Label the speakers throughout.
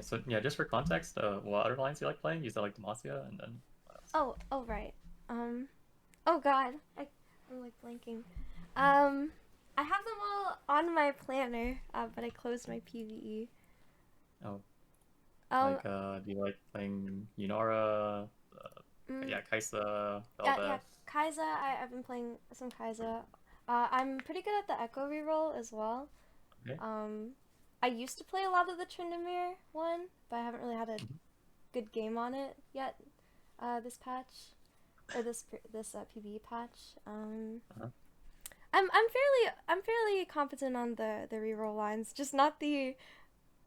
Speaker 1: So yeah, just for context, what other lines do you like playing? You said like Demacia, and then what else?
Speaker 2: Oh, right. Um, oh God, I'm like blanking. Um, I have them all on my planner, but I closed my PVE.
Speaker 1: Oh,
Speaker 2: Um,
Speaker 1: like do you like playing Yunara?
Speaker 2: mm,
Speaker 1: Yeah, Kaisa,
Speaker 2: yeah,
Speaker 1: Bel'Veth.
Speaker 2: Kai'Sa. I've been playing some Kai'Sa. I'm pretty good at the Echo reroll as well.
Speaker 1: Okay.
Speaker 2: Um, I used to play a lot of the Tryndamere one, but I haven't really had a
Speaker 1: Mhm.
Speaker 2: good game on it yet. This patch or this PvE patch.
Speaker 1: Uh-huh.
Speaker 2: I'm fairly competent on the reroll lines, just not the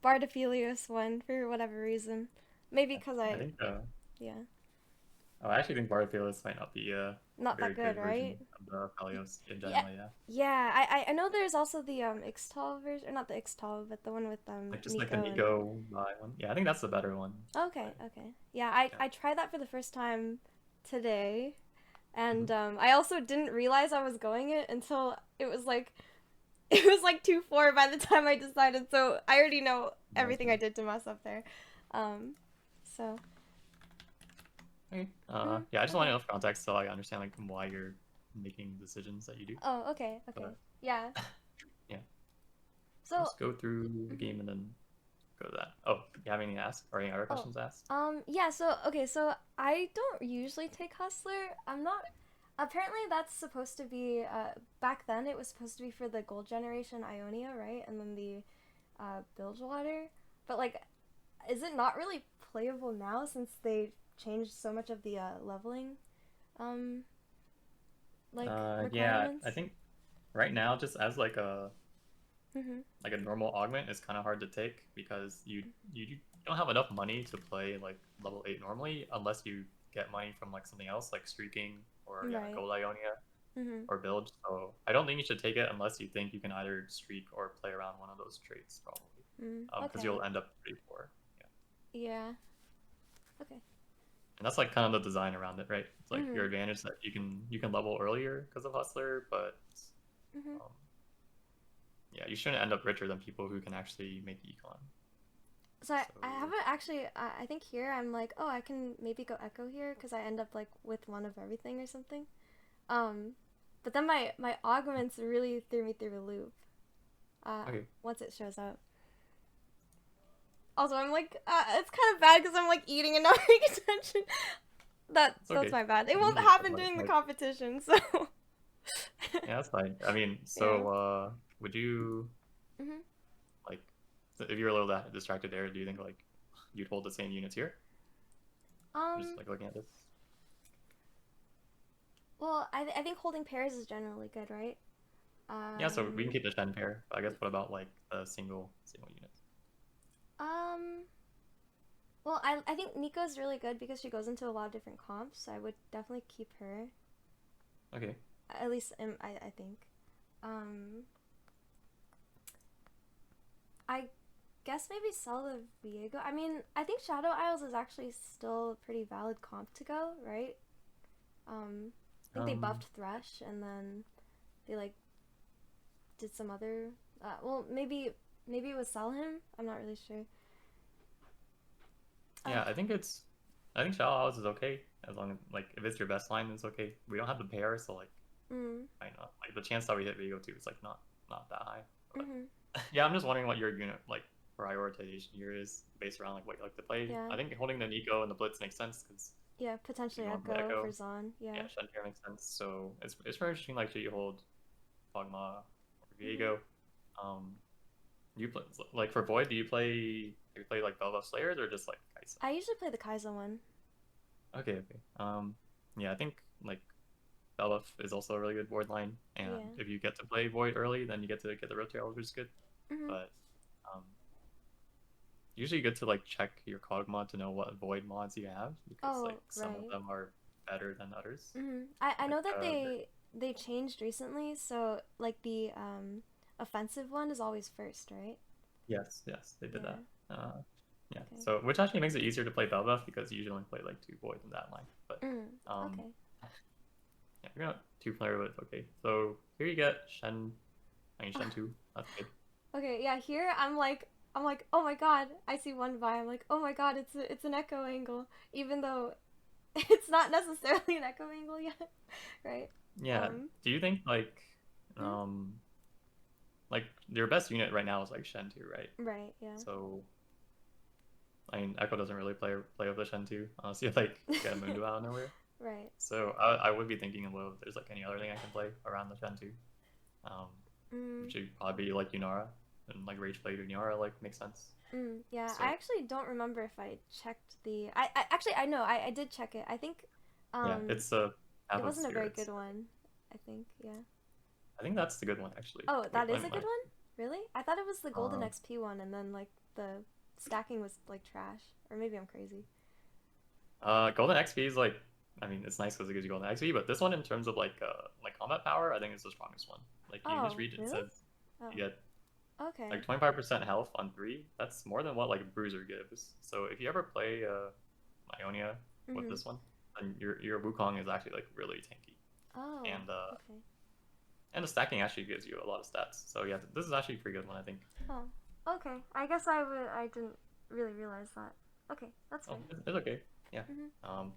Speaker 2: Bardophilius one for whatever reason. Maybe
Speaker 1: Yeah.
Speaker 2: because
Speaker 1: I think
Speaker 2: yeah,
Speaker 1: oh, I actually think Barthelius might not be a
Speaker 2: not that
Speaker 1: very
Speaker 2: good,
Speaker 1: good
Speaker 2: right?
Speaker 1: version of the Pelios in
Speaker 2: Yeah,
Speaker 1: general. Yeah,
Speaker 2: yeah. I know there's also the Ixtal version, or not the Ixtal, but the one with
Speaker 1: like just like the
Speaker 2: Nico and.
Speaker 1: Nico one. Yeah, I think that's the better one.
Speaker 2: Okay,
Speaker 1: But
Speaker 2: okay. Yeah, I
Speaker 1: yeah.
Speaker 2: I tried that for the first time today,
Speaker 1: Mhm.
Speaker 2: and I also didn't realize I was going it until it was like it was like 2-4 by the time I decided. So I already know everything I
Speaker 1: Okay.
Speaker 2: did to mess up there. Um, so
Speaker 1: Okay.
Speaker 2: mm,
Speaker 1: Yeah, I just want
Speaker 2: okay.
Speaker 1: enough context so I understand like why you're making decisions that you do.
Speaker 2: Oh, okay, okay.
Speaker 1: But
Speaker 2: Yeah.
Speaker 1: yeah, I'll
Speaker 2: So
Speaker 1: just go through the
Speaker 2: mhm.
Speaker 1: game and then go to that. Oh, you have anything to ask or any other
Speaker 2: Oh,
Speaker 1: questions to ask?
Speaker 2: yeah. So okay, so I don't usually take Hustler. I'm not. Apparently, that's supposed to be. Back then, it was supposed to be for the Gold Generation Ionia, right? And then the Bilgewater. But like, is it not really playable now since they changed so much of the leveling, um, like
Speaker 1: Yeah, I
Speaker 2: requirements?
Speaker 1: think right now just as
Speaker 2: Mhm.
Speaker 1: like a normal augment is kind of hard to take because you don't have enough money to play like level 8 normally unless you get money from like something else like streaking or yeah
Speaker 2: Right.
Speaker 1: gold ionia
Speaker 2: Mhm.
Speaker 1: or build. So I don't think you should take it unless you think you can either streak or play around one of those traits probably because
Speaker 2: Okay.
Speaker 1: you'll end up pretty poor. Yeah,
Speaker 2: Yeah. Okay.
Speaker 1: and that's like kind of the design around it, right? It's like your
Speaker 2: Mhm.
Speaker 1: advantage that you can level earlier because of hustler, but
Speaker 2: Mhm.
Speaker 1: um, yeah, you shouldn't end up richer than people who can actually make econ.
Speaker 2: So I
Speaker 1: So
Speaker 2: haven't actually. I think here I'm like, oh, I can maybe go Echo here because I end up like with one of everything or something. Um, but then my augments really threw me through a loop.
Speaker 1: okay,
Speaker 2: Once it shows up. Also, I'm like, it's kind of bad because I'm like eating and not paying attention.
Speaker 1: it's
Speaker 2: That's
Speaker 1: okay.
Speaker 2: my bad. It
Speaker 1: I think
Speaker 2: won't
Speaker 1: you just
Speaker 2: happen during the
Speaker 1: like
Speaker 2: competition, so.
Speaker 1: yeah, that's fine. I mean,
Speaker 2: Yeah.
Speaker 1: so would you
Speaker 2: Mhm.
Speaker 1: like if you're a little that distracted there, do you think like you'd hold the same units here? Just
Speaker 2: Um.
Speaker 1: like looking at this.
Speaker 2: Well, I think holding pairs is generally good, right?
Speaker 1: Yeah, so we can
Speaker 2: Um.
Speaker 1: keep the Shen pair. But I guess what about like the single units?
Speaker 2: Um. Well, I think Nico's really good because she goes into a lot of different comps. So I would definitely keep her.
Speaker 1: Okay.
Speaker 2: At least I think. Um. I guess maybe sell the Viego. I mean, I think Shadow Isles is actually still a pretty valid comp to go, right? I think they
Speaker 1: Um.
Speaker 2: buffed Thresh and then they like did some other. Well, maybe it was sell him. I'm not really sure. Uh,
Speaker 1: Yeah, I think Shallow House is okay as long as like if it's your best line, it's okay. We don't have the pair, so like
Speaker 2: mm,
Speaker 1: I know like the chance that we hit Vigo too is like not that high. But
Speaker 2: mm-hmm.
Speaker 1: yeah, I'm just wondering what your unit like prioritization here is based around like what you like to play.
Speaker 2: Yeah,
Speaker 1: I think holding the Nico and the Blitz makes sense because
Speaker 2: yeah,
Speaker 1: you
Speaker 2: potentially
Speaker 1: don't play
Speaker 2: Echo for
Speaker 1: Echo.
Speaker 2: Zon.
Speaker 1: Yeah,
Speaker 2: Yeah.
Speaker 1: Shen pair makes sense. So it's very interesting. Like, should you hold Fogma or
Speaker 2: Mm-hmm.
Speaker 1: Viego? Um, you play like for Void? Do you play like Belva Slayers or just like Kai'Sa?
Speaker 2: I usually play the Kai'Sa one.
Speaker 1: Okay, okay. Yeah, I think like Belva is also a really good Void line, and
Speaker 2: Yeah.
Speaker 1: if you get to play Void early, then you get to get the rotate, which is good.
Speaker 2: Mm-hmm.
Speaker 1: But um, usually good to like check your cog mod to know what Void mods you have because like
Speaker 2: Oh,
Speaker 1: some of
Speaker 2: right.
Speaker 1: them are better than others.
Speaker 2: I
Speaker 1: Like
Speaker 2: know that they changed recently, so like the offensive one is always first, right?
Speaker 1: yes, yes, they did
Speaker 2: Yeah.
Speaker 1: that. Yeah,
Speaker 2: Okay.
Speaker 1: so which actually makes it easier to play Belbuff because you usually only play like two Void in that line. But um,
Speaker 2: Okay.
Speaker 1: yeah, you're not two player with okay. So here you get Shen, I mean Shen two. That's good.
Speaker 2: Okay, yeah, here I'm like I'm like, oh my god, I see one buy. I'm like, oh my god, it's an echo angle, even though it's not necessarily an echo angle yet, right?
Speaker 1: Yeah.
Speaker 2: Um,
Speaker 1: Do you think
Speaker 2: mhm.
Speaker 1: um like your best unit right now is like Shen 2, right?
Speaker 2: Right, yeah.
Speaker 1: So I mean Echo doesn't really play with the Shen 2 unless you like get a Mundo out of nowhere.
Speaker 2: Right.
Speaker 1: So I would be thinking well if there's like any other thing I can play around the Shen 2. Um,
Speaker 2: Mm,
Speaker 1: which would probably be like Yunara and like Rage Blade Yunara like makes sense.
Speaker 2: yeah, I
Speaker 1: So
Speaker 2: actually don't remember if I checked the. I actually I know I did check it. I think,
Speaker 1: yeah,
Speaker 2: um,
Speaker 1: it's a
Speaker 2: it
Speaker 1: half of
Speaker 2: wasn't a very
Speaker 1: spirits.
Speaker 2: good one. I think, yeah.
Speaker 1: I think that's the good one actually.
Speaker 2: Oh,
Speaker 1: Wait,
Speaker 2: that is a good
Speaker 1: let
Speaker 2: one? Really? I thought it was the golden
Speaker 1: um
Speaker 2: XP one, and then like the stacking was like trash. Or maybe I'm crazy.
Speaker 1: Golden XP is like I mean it's nice because it gives you Golden XP, but this one in terms of like combat power, I think is the strongest one. Like you just
Speaker 2: Oh,
Speaker 1: read it, it
Speaker 2: really?
Speaker 1: says
Speaker 2: Oh,
Speaker 1: you get
Speaker 2: okay.
Speaker 1: like 25% health on 3. That's more than what like a Bruiser gives. So if you ever play Ionia with
Speaker 2: Mhm.
Speaker 1: this one, then your Wukong is actually like really tanky.
Speaker 2: Oh,
Speaker 1: And
Speaker 2: okay.
Speaker 1: the stacking actually gives you a lot of stats. So yeah, this is actually a pretty good one, I think.
Speaker 2: Oh, okay. I guess I would. I didn't really realize that. Okay, that's
Speaker 1: Oh,
Speaker 2: fair.
Speaker 1: it's okay. Yeah.
Speaker 2: Mhm.
Speaker 1: Um,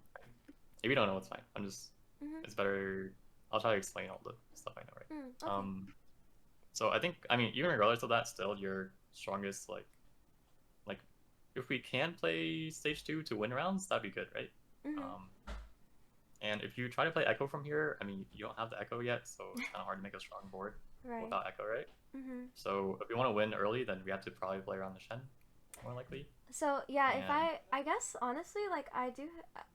Speaker 1: if you don't know, it's fine. I'm just,
Speaker 2: Mhm.
Speaker 1: it's better. I'll try to explain all the stuff I know, right?
Speaker 2: Okay.
Speaker 1: So I think, I mean, even regardless of that, still your strongest, like, if we can play stage 2 to win rounds, that'd be good, right?
Speaker 2: Mhm.
Speaker 1: Um, and if you try to play Echo from here, I mean, you don't have the Echo yet, so it's kind of hard to make a strong board
Speaker 2: Right.
Speaker 1: without Echo, right?
Speaker 2: Mhm.
Speaker 1: So if we want to win early, then we have to probably play around the Shen, more likely.
Speaker 2: So yeah, if
Speaker 1: And
Speaker 2: I guess honestly, like I do have.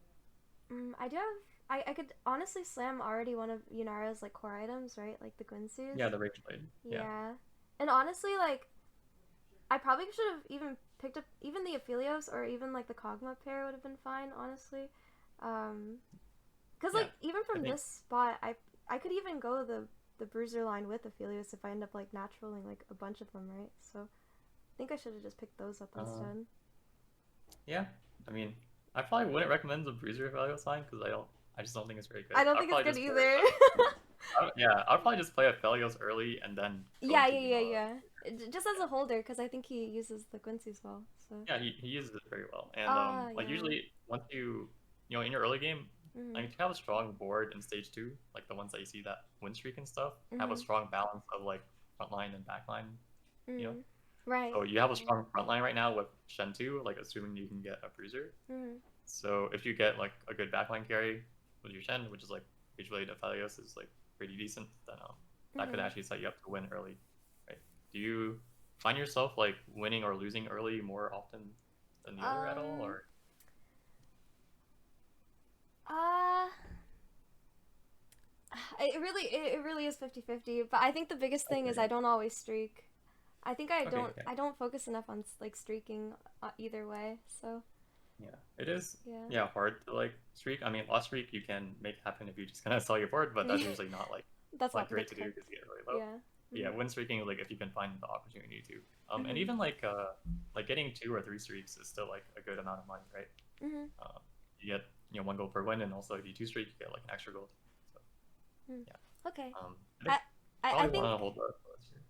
Speaker 2: I could honestly slam already one of Yunara's like core items, right? Like the Guinsus.
Speaker 1: yeah, the Rage Blade. Yeah.
Speaker 2: Yeah. And honestly, like I probably should have even picked up even the Aphelios or even like the Kog'Maw pair would have been fine, honestly. Um, cause
Speaker 1: Yeah.
Speaker 2: like even
Speaker 1: I
Speaker 2: from
Speaker 1: think
Speaker 2: this spot, I could even go the Bruiser line with Aphelios if I end up like naturaling like a bunch of them, right? So I think I should have just picked those up
Speaker 1: uh,
Speaker 2: instead.
Speaker 1: yeah. I mean, I probably wouldn't recommend the Bruiser value sign because I just don't think it's very good.
Speaker 2: I don't
Speaker 1: I'd
Speaker 2: think it's
Speaker 1: probably
Speaker 2: good
Speaker 1: just play
Speaker 2: either.
Speaker 1: yeah, I'd probably just play Aphelios early and then go
Speaker 2: Yeah,
Speaker 1: into
Speaker 2: yeah, yeah,
Speaker 1: Yunara.
Speaker 2: yeah. Just as a holder, because I think he uses the Quincy as well. So.
Speaker 1: Yeah, he uses it very well. And like
Speaker 2: Yeah.
Speaker 1: usually once in your early game, like
Speaker 2: Mhm.
Speaker 1: if you have a strong board in stage 2, like the ones that you see that win streak and stuff, have a
Speaker 2: Mhm.
Speaker 1: strong balance of like front line and back line, you know.
Speaker 2: Mhm. Right.
Speaker 1: So you have a
Speaker 2: Right.
Speaker 1: strong front line right now with Shen 2, like assuming you can get a bruiser.
Speaker 2: Mhm.
Speaker 1: So if you get like a good backline carry with your Shen, which is like usually Aphelios is like pretty decent, then that could
Speaker 2: Mhm.
Speaker 1: actually set you up to win early, right? Do you find yourself like winning or losing early more often than the other at all,
Speaker 2: Um.
Speaker 1: or
Speaker 2: Uh. It really is 50-50. But I think the biggest thing is
Speaker 1: okay,
Speaker 2: I don't always streak. I think
Speaker 1: okay, yeah,
Speaker 2: I don't focus enough on like streaking either way. So
Speaker 1: yeah, it is,
Speaker 2: yeah.
Speaker 1: yeah, hard to like streak. I mean, lost streak you can make happen if you just kind of sell your board, but that's usually not
Speaker 2: That's
Speaker 1: like
Speaker 2: not
Speaker 1: great to do
Speaker 2: protect.
Speaker 1: because you get really low.
Speaker 2: Yeah.
Speaker 1: Yeah,
Speaker 2: Mhm.
Speaker 1: win streaking like if you can find the opportunity to. And
Speaker 2: Mhm.
Speaker 1: even like getting 2 or 3 streaks is still like a good amount of money, right?
Speaker 2: Mhm.
Speaker 1: Um, you get 1 gold per win, and also if you 2 streak, you get like an extra gold. So
Speaker 2: Mhm.
Speaker 1: yeah,
Speaker 2: Okay.
Speaker 1: I
Speaker 2: I
Speaker 1: think
Speaker 2: I
Speaker 1: probably want
Speaker 2: think
Speaker 1: to hold the list here.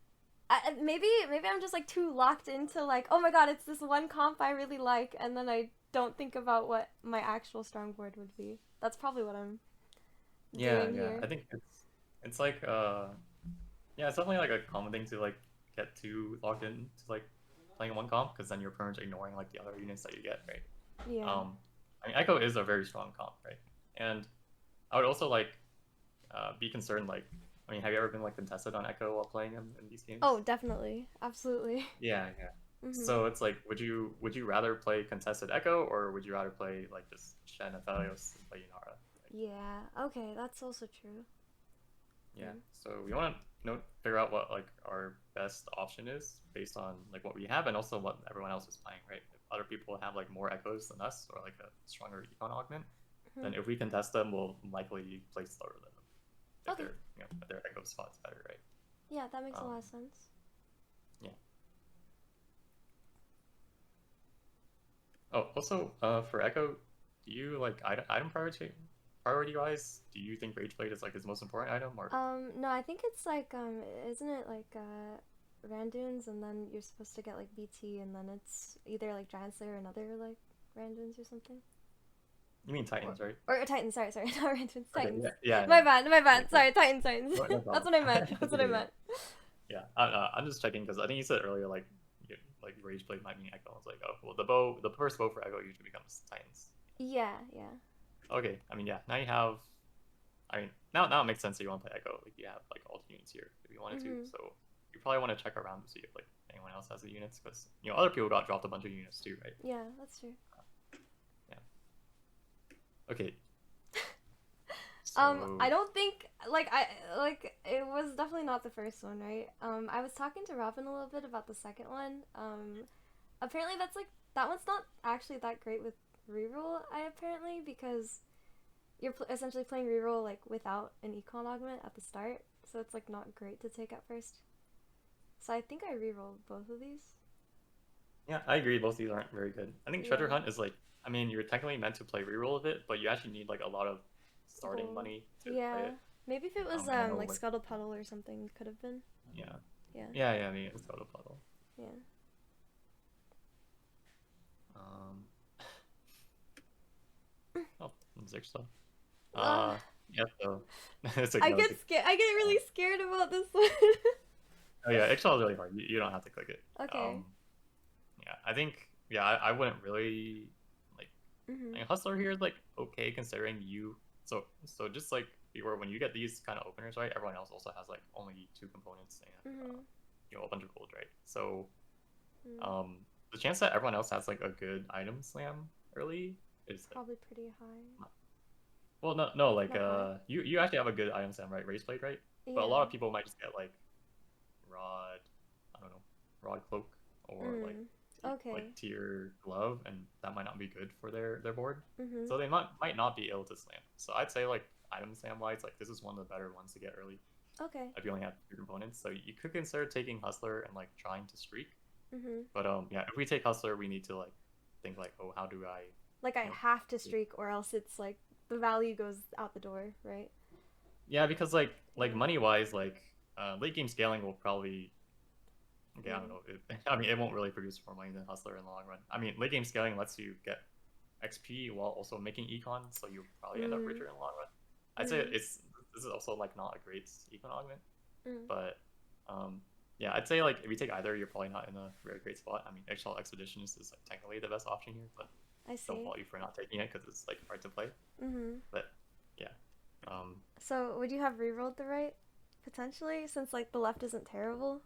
Speaker 2: maybe I'm just like too locked into like, oh my god, it's this one comp I really like, and then I don't think about what my actual strong board would be. That's probably what I'm
Speaker 1: Yeah,
Speaker 2: doing
Speaker 1: yeah,
Speaker 2: here.
Speaker 1: I think it's like yeah, it's definitely like a common thing to like get too locked in to like playing one comp because then your opponent's ignoring like the other units that you get, right?
Speaker 2: Yeah.
Speaker 1: I mean, Echo is a very strong comp, right? And I would also like be concerned like I mean, have you ever been like contested on Echo while playing him in these
Speaker 2: Oh,
Speaker 1: games?
Speaker 2: definitely. Absolutely.
Speaker 1: Yeah, yeah.
Speaker 2: Mhm.
Speaker 1: So it's like, would you rather play contested Echo or would you rather play like just Shen and Aphelios and play Yunara? Like,
Speaker 2: Yeah. Okay, that's also true.
Speaker 1: yeah.
Speaker 2: Mm.
Speaker 1: So we want to figure out what like our best option is based on like what we have and also what everyone else is playing, right? If other people have like more Echoes than us or like a stronger econ augment,
Speaker 2: Mhm.
Speaker 1: then if we contest them, we'll likely play slower than them if
Speaker 2: Okay.
Speaker 1: they're if their Echo spot's better, right?
Speaker 2: Yeah, that makes a
Speaker 1: Um,
Speaker 2: lot of sense.
Speaker 1: yeah. Oh, also, for Echo, do you like item priority wise? Do you think Rage Blade is like his most important item, or
Speaker 2: No, I think it's like isn't it like Randoons, and then you're supposed to get like BT, and then it's either like Giant Slayer or another like Randoons or something.
Speaker 1: You mean Titans, right?
Speaker 2: Or Titans, sorry, not Randoons,
Speaker 1: Okay,
Speaker 2: Titans.
Speaker 1: yeah, yeah,
Speaker 2: My
Speaker 1: yeah.
Speaker 2: bad, my
Speaker 1: Okay,
Speaker 2: bad.
Speaker 1: cool.
Speaker 2: Sorry, Titans.
Speaker 1: No, no
Speaker 2: That's
Speaker 1: problem.
Speaker 2: what I meant. That's
Speaker 1: It's
Speaker 2: what I
Speaker 1: okay, yeah.
Speaker 2: meant.
Speaker 1: Yeah, I'm just checking because I think you said earlier like Rage Blade might mean Echo. I was like, oh, well, the first bow for Echo usually becomes Titans.
Speaker 2: Yeah, yeah.
Speaker 1: Okay, I mean, yeah, now you have. I mean, now it makes sense that you want to play Echo. Like you have like all the units here if you wanted to.
Speaker 2: Mhm.
Speaker 1: So you probably want to check around to see if like anyone else has the units because other people got dropped a bunch of units too, right?
Speaker 2: Yeah, that's true.
Speaker 1: Yeah. Okay.
Speaker 2: I
Speaker 1: So
Speaker 2: don't think like it was definitely not the first one, right? I was talking to Robin a little bit about the second one. Apparently that's like that one's not actually that great with reroll. Apparently because you're essentially playing reroll like without an econ augment at the start, so it's like not great to take at first. So I think I rerolled both of these.
Speaker 1: yeah, I agree. Both of these aren't very good. I think Treasure
Speaker 2: Yeah,
Speaker 1: Hunt is like, I mean, you're technically meant to play reroll of it, but you actually need like a lot of starting
Speaker 2: gold.
Speaker 1: money to play
Speaker 2: Yeah,
Speaker 1: it.
Speaker 2: maybe if it was
Speaker 1: And I know
Speaker 2: like
Speaker 1: like
Speaker 2: Scuttle Puddle or something, could have been.
Speaker 1: yeah,
Speaker 2: Yeah,
Speaker 1: yeah. I mean, it's Total Puddle.
Speaker 2: yeah.
Speaker 1: Um, oh, music stuff.
Speaker 2: Ugh.
Speaker 1: Yeah. So it's like
Speaker 2: I
Speaker 1: no.
Speaker 2: get scared. I get really scared about this one.
Speaker 1: Oh yeah, Excel is really hard. You don't have to click it.
Speaker 2: Okay.
Speaker 1: Yeah, I think yeah, I wouldn't really like. I
Speaker 2: Mhm.
Speaker 1: mean, Hustler here is like okay considering you. So just like before, when you get these kind of openers, right? Everyone else also has like only 2 components and
Speaker 2: Mhm.
Speaker 1: a bunch of gold, right? So
Speaker 2: Mm.
Speaker 1: um, the chance that everyone else has like a good item slam early is like
Speaker 2: Probably pretty high.
Speaker 1: well, no, like
Speaker 2: Not high.
Speaker 1: you actually have a good item slam, right? Race blade, right? But a lot
Speaker 2: Yeah.
Speaker 1: of people might just get like rod, I don't know, rod cloak or like
Speaker 2: Mm. Okay.
Speaker 1: tier glove, and that might not be good for their board.
Speaker 2: Mhm.
Speaker 1: So they might not be able to slam. So I'd say like item slam wise, like this is one of the better ones to get early
Speaker 2: Okay.
Speaker 1: if you only have 2 components. So you could consider taking Hustler and like trying to streak.
Speaker 2: Mhm.
Speaker 1: But yeah, if we take Hustler, we need to like think like, oh, how do I,
Speaker 2: Like I
Speaker 1: you know,
Speaker 2: have to streak, or else it's like the value goes out the door, right?
Speaker 1: yeah, because like
Speaker 2: Yeah.
Speaker 1: money wise, like late game scaling will probably okay, I don't
Speaker 2: Mm.
Speaker 1: know. I mean, it won't really produce more money than Hustler in the long run. I mean, late game scaling lets you get XP while also making econ, so you probably end up
Speaker 2: Mm.
Speaker 1: richer in the long run. I'd say
Speaker 2: Mm.
Speaker 1: this is also like not a great econ augment,
Speaker 2: Mm.
Speaker 1: but yeah, I'd say like if you take either, you're probably not in a very great spot. I mean, Eggshell Expeditionist is like technically the best option here, but
Speaker 2: I
Speaker 1: don't
Speaker 2: see.
Speaker 1: fault you for not taking it because it's like hard to play.
Speaker 2: Mhm.
Speaker 1: But yeah, um,
Speaker 2: So would you have rerolled the right potentially, since like the left isn't terrible?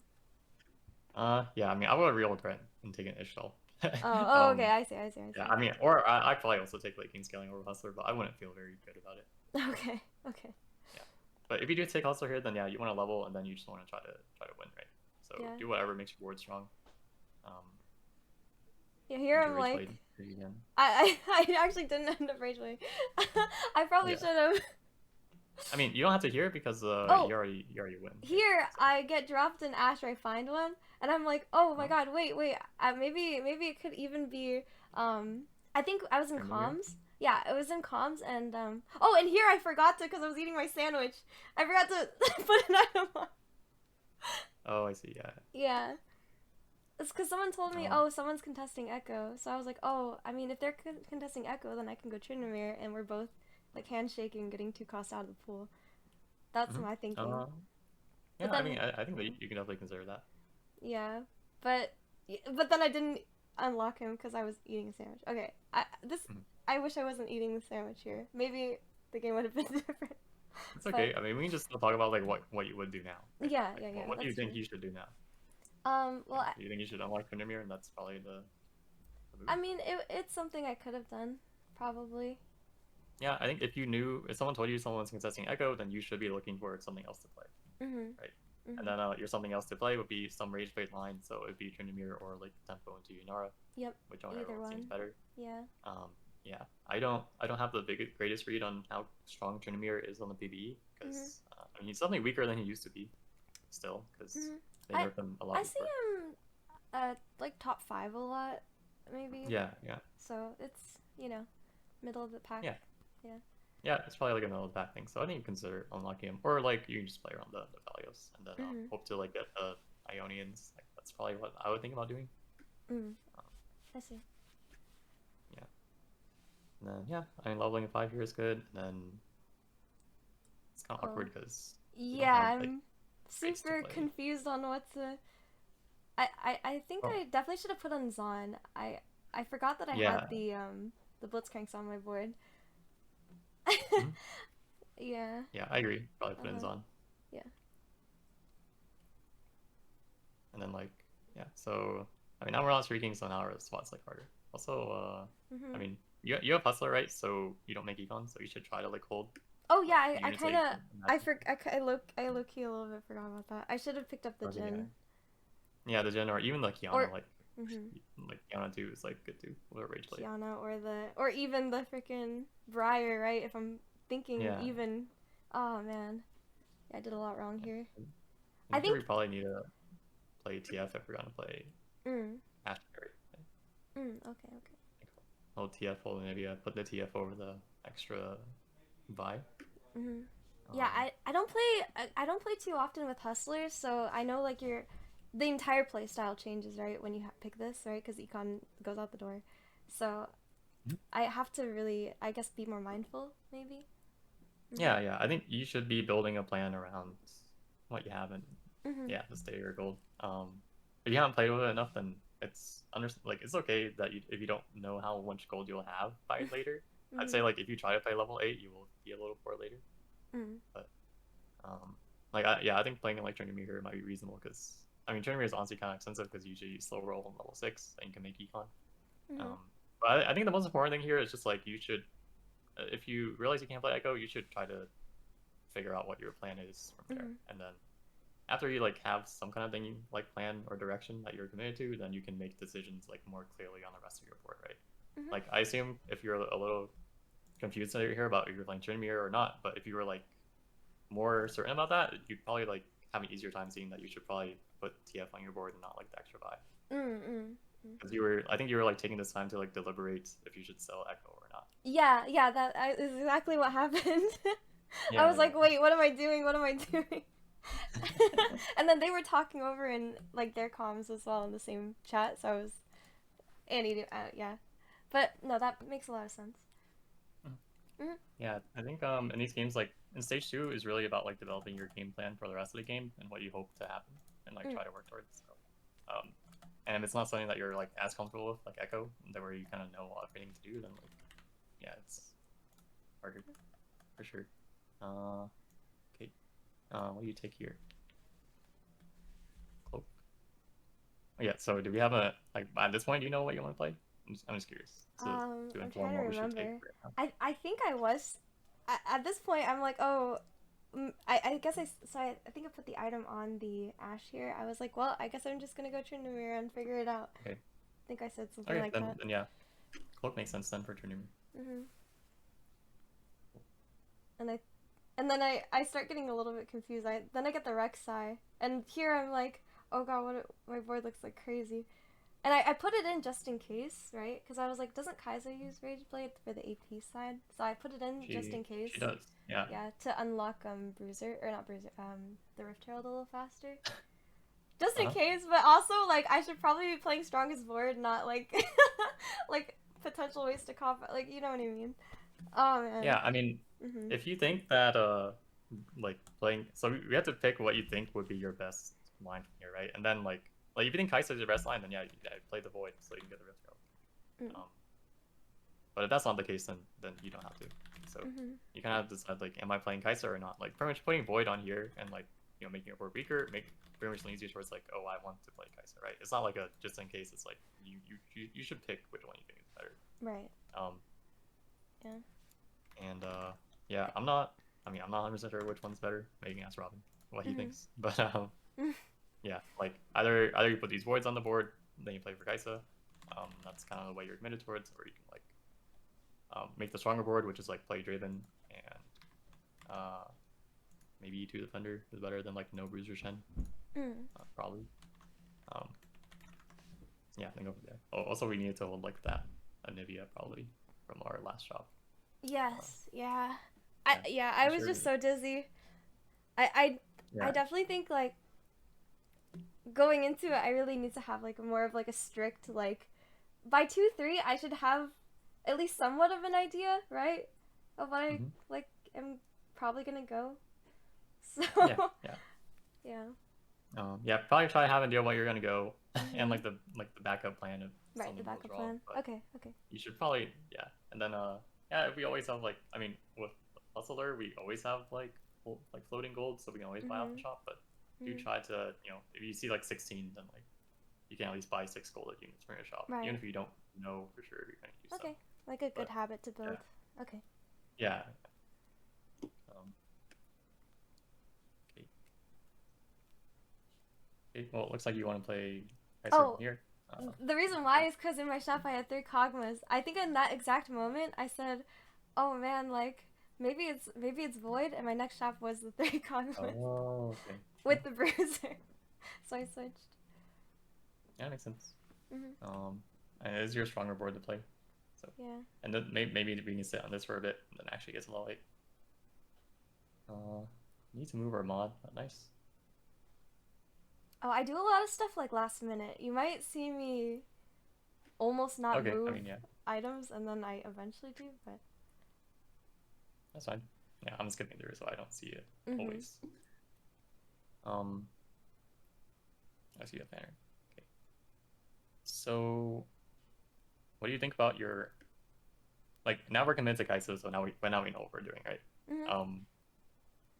Speaker 1: yeah, I mean, I would have real regret in taking Eggshell.
Speaker 2: Oh. Oh. Okay.
Speaker 1: um,
Speaker 2: I see. I see. I
Speaker 1: yeah,
Speaker 2: see.
Speaker 1: I mean, or I probably also take late game scaling over Hustler, but I wouldn't feel very good about it.
Speaker 2: Okay. Okay.
Speaker 1: Yeah, but if you do take Hustler here, then yeah, you want to level, and then you just want to try to win, right? So
Speaker 2: Yeah.
Speaker 1: do whatever makes your board strong. Um,
Speaker 2: Yeah. Here
Speaker 1: use
Speaker 2: I'm
Speaker 1: your rage
Speaker 2: like,
Speaker 1: blade if you can.
Speaker 2: I actually didn't end up rage blade. I probably
Speaker 1: Yeah,
Speaker 2: should have.
Speaker 1: I mean, you don't have to hear it because
Speaker 2: Oh,
Speaker 1: you already win, right?
Speaker 2: here
Speaker 1: So
Speaker 2: I get dropped in Ash. I find one, and I'm like, oh my
Speaker 1: no,
Speaker 2: god, wait. Maybe it could even be. I think I was in
Speaker 1: Tryndamere.
Speaker 2: comms. Yeah, it was in comms, and Oh, and here I forgot to, because I was eating my sandwich. I forgot to put an item on.
Speaker 1: Oh, I see. Yeah.
Speaker 2: Yeah, it's because someone told me,
Speaker 1: Um,
Speaker 2: oh, someone's contesting Echo. So I was like, oh, I mean, if they're contesting Echo, then I can go Tryndamere, and we're both like handshaking, getting 2 costs out of the pool. That's
Speaker 1: mhm.
Speaker 2: my thinking.
Speaker 1: Uh,
Speaker 2: But
Speaker 1: yeah. I
Speaker 2: then,
Speaker 1: mean, I think that
Speaker 2: yeah.
Speaker 1: you can definitely consider that.
Speaker 2: Yeah, but but then I didn't unlock him because I was eating a sandwich. Okay,
Speaker 1: Mhm.
Speaker 2: I wish I wasn't eating the sandwich here. Maybe the game would have been different.
Speaker 1: It's
Speaker 2: But
Speaker 1: okay. I mean, we can just talk about like what you would do now, right?
Speaker 2: yeah,
Speaker 1: Like,
Speaker 2: yeah, yeah,
Speaker 1: what do you
Speaker 2: that's
Speaker 1: think
Speaker 2: true.
Speaker 1: you should do now?
Speaker 2: Well,
Speaker 1: Do you think you should unlock Tryndamere, and that's probably the move?
Speaker 2: I mean, it's something I could have done, probably.
Speaker 1: Yeah, I think if someone told you someone's contesting Echo, then you should be looking for something else to play,
Speaker 2: Mhm.
Speaker 1: right? And
Speaker 2: Mhm.
Speaker 1: then your something else to play would be some Rage Blade line, so it'd be Tryndamere or like Tempo into Yunara,
Speaker 2: Yep.
Speaker 1: whichever
Speaker 2: Either
Speaker 1: one seems
Speaker 2: one.
Speaker 1: better.
Speaker 2: Yeah.
Speaker 1: Um, yeah, I don't have the greatest read on how strong Tryndamere is on the PBE
Speaker 2: Mhm.
Speaker 1: because I mean he's definitely weaker than he used to be, still because
Speaker 2: Mhm.
Speaker 1: they
Speaker 2: I
Speaker 1: nerfed him a lot
Speaker 2: I see
Speaker 1: before.
Speaker 2: him like top 5 a lot, maybe.
Speaker 1: Yeah, yeah,
Speaker 2: So it's middle of the pack.
Speaker 1: yeah,
Speaker 2: Yeah.
Speaker 1: yeah. It's probably like a middle of the pack thing. So I think you consider unlocking him, or like you can just play around the Valios and then
Speaker 2: Mhm.
Speaker 1: hope to like get a Ionians. Like that's probably what I would think about doing.
Speaker 2: Mm.
Speaker 1: Um,
Speaker 2: I see.
Speaker 1: yeah. And then yeah, I mean leveling in 5 here is good. And then it's kind of
Speaker 2: Oh.
Speaker 1: awkward because you don't
Speaker 2: Yeah,
Speaker 1: have like
Speaker 2: I'm
Speaker 1: race to
Speaker 2: super
Speaker 1: play.
Speaker 2: confused on what to. I think
Speaker 1: Oh
Speaker 2: I definitely should have put on Zon. I forgot that I had
Speaker 1: yeah.
Speaker 2: the Blitzcranks on my board.
Speaker 1: Mhm.
Speaker 2: Yeah.
Speaker 1: Yeah, I agree. Probably put in
Speaker 2: Uh-huh.
Speaker 1: Zon.
Speaker 2: Yeah.
Speaker 1: And then like yeah, so I mean now we're not streaking, so now our spot's like harder. Also, I
Speaker 2: Mhm.
Speaker 1: mean you have hustler right, so you don't make econ, so you should try to like hold
Speaker 2: Oh
Speaker 1: like
Speaker 2: yeah, I
Speaker 1: units that
Speaker 2: kind
Speaker 1: you
Speaker 2: of
Speaker 1: can imagine.
Speaker 2: I low key a little bit forgot about that. I should have picked up the
Speaker 1: Okay, yeah.
Speaker 2: Jin
Speaker 1: Yeah, the gen or even like Kiana,
Speaker 2: or mhm
Speaker 1: like Kiana too is like good too. Or rage blade.
Speaker 2: Kiana or even the freaking Briar, right? If I'm thinking
Speaker 1: Yeah.
Speaker 2: even, oh man, yeah, I did a lot wrong
Speaker 1: Yeah.
Speaker 2: here.
Speaker 1: I
Speaker 2: I
Speaker 1: think here
Speaker 2: think
Speaker 1: we probably need to play TF if we're gonna play
Speaker 2: mm
Speaker 1: Ash Carry.
Speaker 2: okay okay.
Speaker 1: Hold TF hold maybe put the TF over the extra Vi.
Speaker 2: Mhm. Yeah,
Speaker 1: Um
Speaker 2: I don't play I don't play too often with hustlers, so I know like the entire play style changes right when you pick this right because econ goes out the door, so I have to really I guess be more mindful maybe. Mhm.
Speaker 1: yeah, yeah. I think you should be building a plan around what you have and
Speaker 2: Mhm.
Speaker 1: yeah, just stay your gold. If you haven't played with it enough, then it's like it's okay that if you don't know how much gold you'll have by later. I'd say
Speaker 2: Mhm.
Speaker 1: like if you try to play level 8, you will be a little poor later.
Speaker 2: Mhm.
Speaker 1: But I think playing like Trinity here might be reasonable because I mean Trinity is honestly kind of expensive because usually you slow roll on level 6 and you can make econ.
Speaker 2: Mhm.
Speaker 1: Um, but I think the most important thing here is just like you should if you realize you can't play Echo, you should try to figure out what your plan is from there.
Speaker 2: Mhm.
Speaker 1: And then after you like have some kind of thing like plan or direction that you're committed to, then you can make decisions like more clearly on the rest of your board, right?
Speaker 2: Mhm.
Speaker 1: Like I assume if you're a little confused here about if you're playing Trinity or not, but if you were like more certain about that, you'd probably like have an easier time seeing that you should probably put TF on your board and not like the extra buy.
Speaker 2: Mhm. Mhm.
Speaker 1: Because I think you were like taking this time to like deliberate if you should sell Echo or not.
Speaker 2: Yeah, yeah, is exactly what happened. I
Speaker 1: Yeah,
Speaker 2: was like, wait, what am I doing? What am I doing? And then they were talking over in like their comms as well in the same chat, so I was Annie, yeah. But no, that makes a lot of sense.
Speaker 1: yeah.
Speaker 2: Mhm.
Speaker 1: Yeah, I think in these games like in stage 2 is really about like developing your game plan for the rest of the game and what you hope to happen and like
Speaker 2: Mm.
Speaker 1: try to work towards. So, and if it's not something that you're like as comfortable with, like Echo, that where you kind of know everything to do, then like yeah, it's harder for sure. Okay. What do you take here? Cloak. Oh, yeah. So do we have a like at this point? Do you know what you want to play? I'm just curious to
Speaker 2: I'm
Speaker 1: inform
Speaker 2: trying to
Speaker 1: what we should take
Speaker 2: remember.
Speaker 1: right now.
Speaker 2: I think I was at this point. I'm like, oh, I guess I think I put the item on the ash here. I was like, well, I guess I'm just gonna go turn the mirror and figure it out.
Speaker 1: Okay.
Speaker 2: I think I said something
Speaker 1: Okay.
Speaker 2: like that.
Speaker 1: Then yeah, cloak makes sense then for tournament.
Speaker 2: Mhm. And and then I start getting a little bit confused. Then I get the Rek'Sai, and here I'm like, oh god, my board looks like crazy. And I put it in just in case, right? Because I was like, doesn't Kaizo use Rage Blade for the AP side? So I put it in just in
Speaker 1: She
Speaker 2: case.
Speaker 1: does. Yeah.
Speaker 2: Yeah, to unlock Bruiser or not Bruiser, the Rift Herald a little faster. Just in
Speaker 1: Uh-huh.
Speaker 2: case, but also like I should probably be playing strongest board, not like like potential ways to comp. Like you know what I mean? Oh man.
Speaker 1: Yeah. I mean,
Speaker 2: Mhm.
Speaker 1: if you think that like playing, so we have to pick what you think would be your best line from here, right? And then like if you think Kai'Sa is your best line, then yeah, play the Void so you can get the Rift Herald.
Speaker 2: Mm.
Speaker 1: But if that's not the case, then you don't have to. So
Speaker 2: Mhm.
Speaker 1: you kind of have to decide like, am I playing Kai'Sa or not? Like pretty much putting Void on here and like making your board weaker, pretty much leans you towards like, oh, I want to play Kai'Sa, right? It's not like a just in case. It's like you should pick which one you think is better.
Speaker 2: Right.
Speaker 1: Um.
Speaker 2: Yeah.
Speaker 1: And yeah, I'm not 100% sure which one's better. Maybe ask Robin what he
Speaker 2: Mhm.
Speaker 1: thinks. But yeah, like either you put these voids on the board, then you play for Kai'Sa. That's kind of the way you're committed towards, or you can like make the stronger board, which is like play Draven and maybe E2 Defender is better than like no Bruiser Shen,
Speaker 2: Mm.
Speaker 1: probably. Um, yeah, then go from there. Oh, also we needed to hold like that Anivia probably from our last shop.
Speaker 2: Yes. Yeah.
Speaker 1: Yeah,
Speaker 2: I
Speaker 1: for
Speaker 2: was
Speaker 1: sure.
Speaker 2: just so dizzy. I
Speaker 1: Yeah.
Speaker 2: definitely think like going into it, I really need to have like more of like a strict like by 2-3 I should have at least somewhat of an idea, right? Of what I
Speaker 1: Hmm.
Speaker 2: like am probably gonna go.
Speaker 1: Yeah,
Speaker 2: So
Speaker 1: yeah.
Speaker 2: yeah.
Speaker 1: Yeah, probably try to have an idea what you're gonna go, and
Speaker 2: Mhm.
Speaker 1: like the backup plan if
Speaker 2: Right, the
Speaker 1: something goes
Speaker 2: backup
Speaker 1: wrong.
Speaker 2: plan.
Speaker 1: But
Speaker 2: Okay, okay.
Speaker 1: you should probably, yeah. And then yeah, we always have like, I mean, with Hustler, we always have like like floating gold, so we can always buy off the
Speaker 2: Mhm.
Speaker 1: shop. But do
Speaker 2: Mhm.
Speaker 1: try to, if you see like 16, then like you can at least buy 6 gold units from your shop, even
Speaker 2: Right.
Speaker 1: if you don't know for sure you're gonna use them.
Speaker 2: Okay. Like a good
Speaker 1: But
Speaker 2: habit to
Speaker 1: yeah,
Speaker 2: build. Okay.
Speaker 1: yeah. Um, okay. Okay. Well, it looks like you want to play Kaiser
Speaker 2: Oh,
Speaker 1: here.
Speaker 2: the reason why is because in my shop I had 3 Kogmas. I think in that exact moment I said, "Oh man, like maybe it's Void," and my next shop was the 3 Kogmas
Speaker 1: Oh, okay.
Speaker 2: with the bruiser, so I switched.
Speaker 1: Yeah, that makes sense.
Speaker 2: Mhm.
Speaker 1: And it is your stronger board to play. So,
Speaker 2: Yeah.
Speaker 1: and then maybe we can sit on this for a bit, and then actually get some low late. Uh, need to move our mod. Oh, nice.
Speaker 2: Oh, I do a lot of stuff like last minute. You might see me almost not
Speaker 1: Okay, I
Speaker 2: move
Speaker 1: mean, yeah,
Speaker 2: items, and then I eventually do, but.
Speaker 1: that's fine. Yeah, I'm skipping through, so I don't see it
Speaker 2: Mhm.
Speaker 1: always. Um, I see a banner. Okay. So, what do you think about your like? Now we're convinced of Kaiser, so now we know what we're doing, right?
Speaker 2: Mhm.
Speaker 1: Um,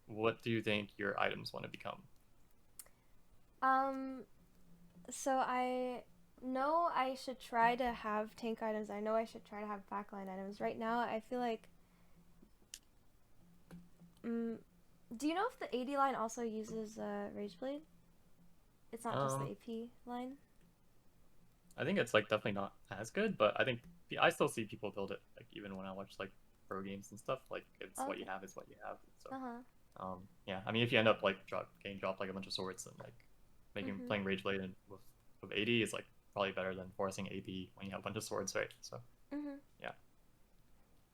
Speaker 1: what do you think your items want to become?
Speaker 2: Um. So I know I should try to have tank items. I know I should try to have backline items. Right now, I feel like. Mm, do you know if the AD line also uses Rage Blade? It's not just the
Speaker 1: Um,
Speaker 2: AP line.
Speaker 1: I think it's like definitely not as good, but I think I still see people build it. Like even when I watch like pro games and stuff, like it's
Speaker 2: Oh,
Speaker 1: what you
Speaker 2: okay.
Speaker 1: have is what you have. So
Speaker 2: Uh huh.
Speaker 1: yeah, I mean if you end up like getting dropped like a bunch of swords and like making
Speaker 2: Mhm.
Speaker 1: playing Rage Blade and with AD is like probably better than forcing AP when you have a bunch of swords, right? So
Speaker 2: Mhm.
Speaker 1: yeah.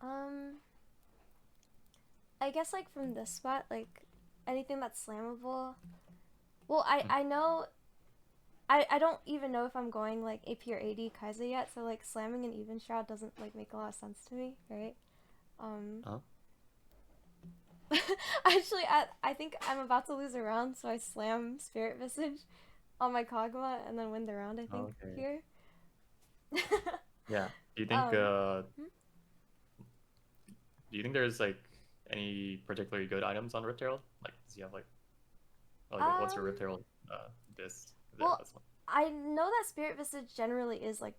Speaker 2: Um. I guess like from this spot, like anything that's slammable. Well,
Speaker 1: Mm.
Speaker 2: I know. I don't even know if I'm going like AP or AD Kaiser yet, so like slamming an even shroud doesn't like make a lot of sense to me, right? Um,
Speaker 1: Uh-huh.
Speaker 2: Actually, I think I'm about to lose a round, so I slam Spirit Visage on my Kog'Maw and then win the round, I think,
Speaker 1: Okay.
Speaker 2: here.
Speaker 1: Yeah.
Speaker 2: um, hmm?
Speaker 1: Do you think there's like any particularly good items on Rift Herald? Like does he have like what's your
Speaker 2: um,
Speaker 1: Rift Herald this? Yeah,
Speaker 2: well,
Speaker 1: that's one.
Speaker 2: I know that Spirit Visage generally is like,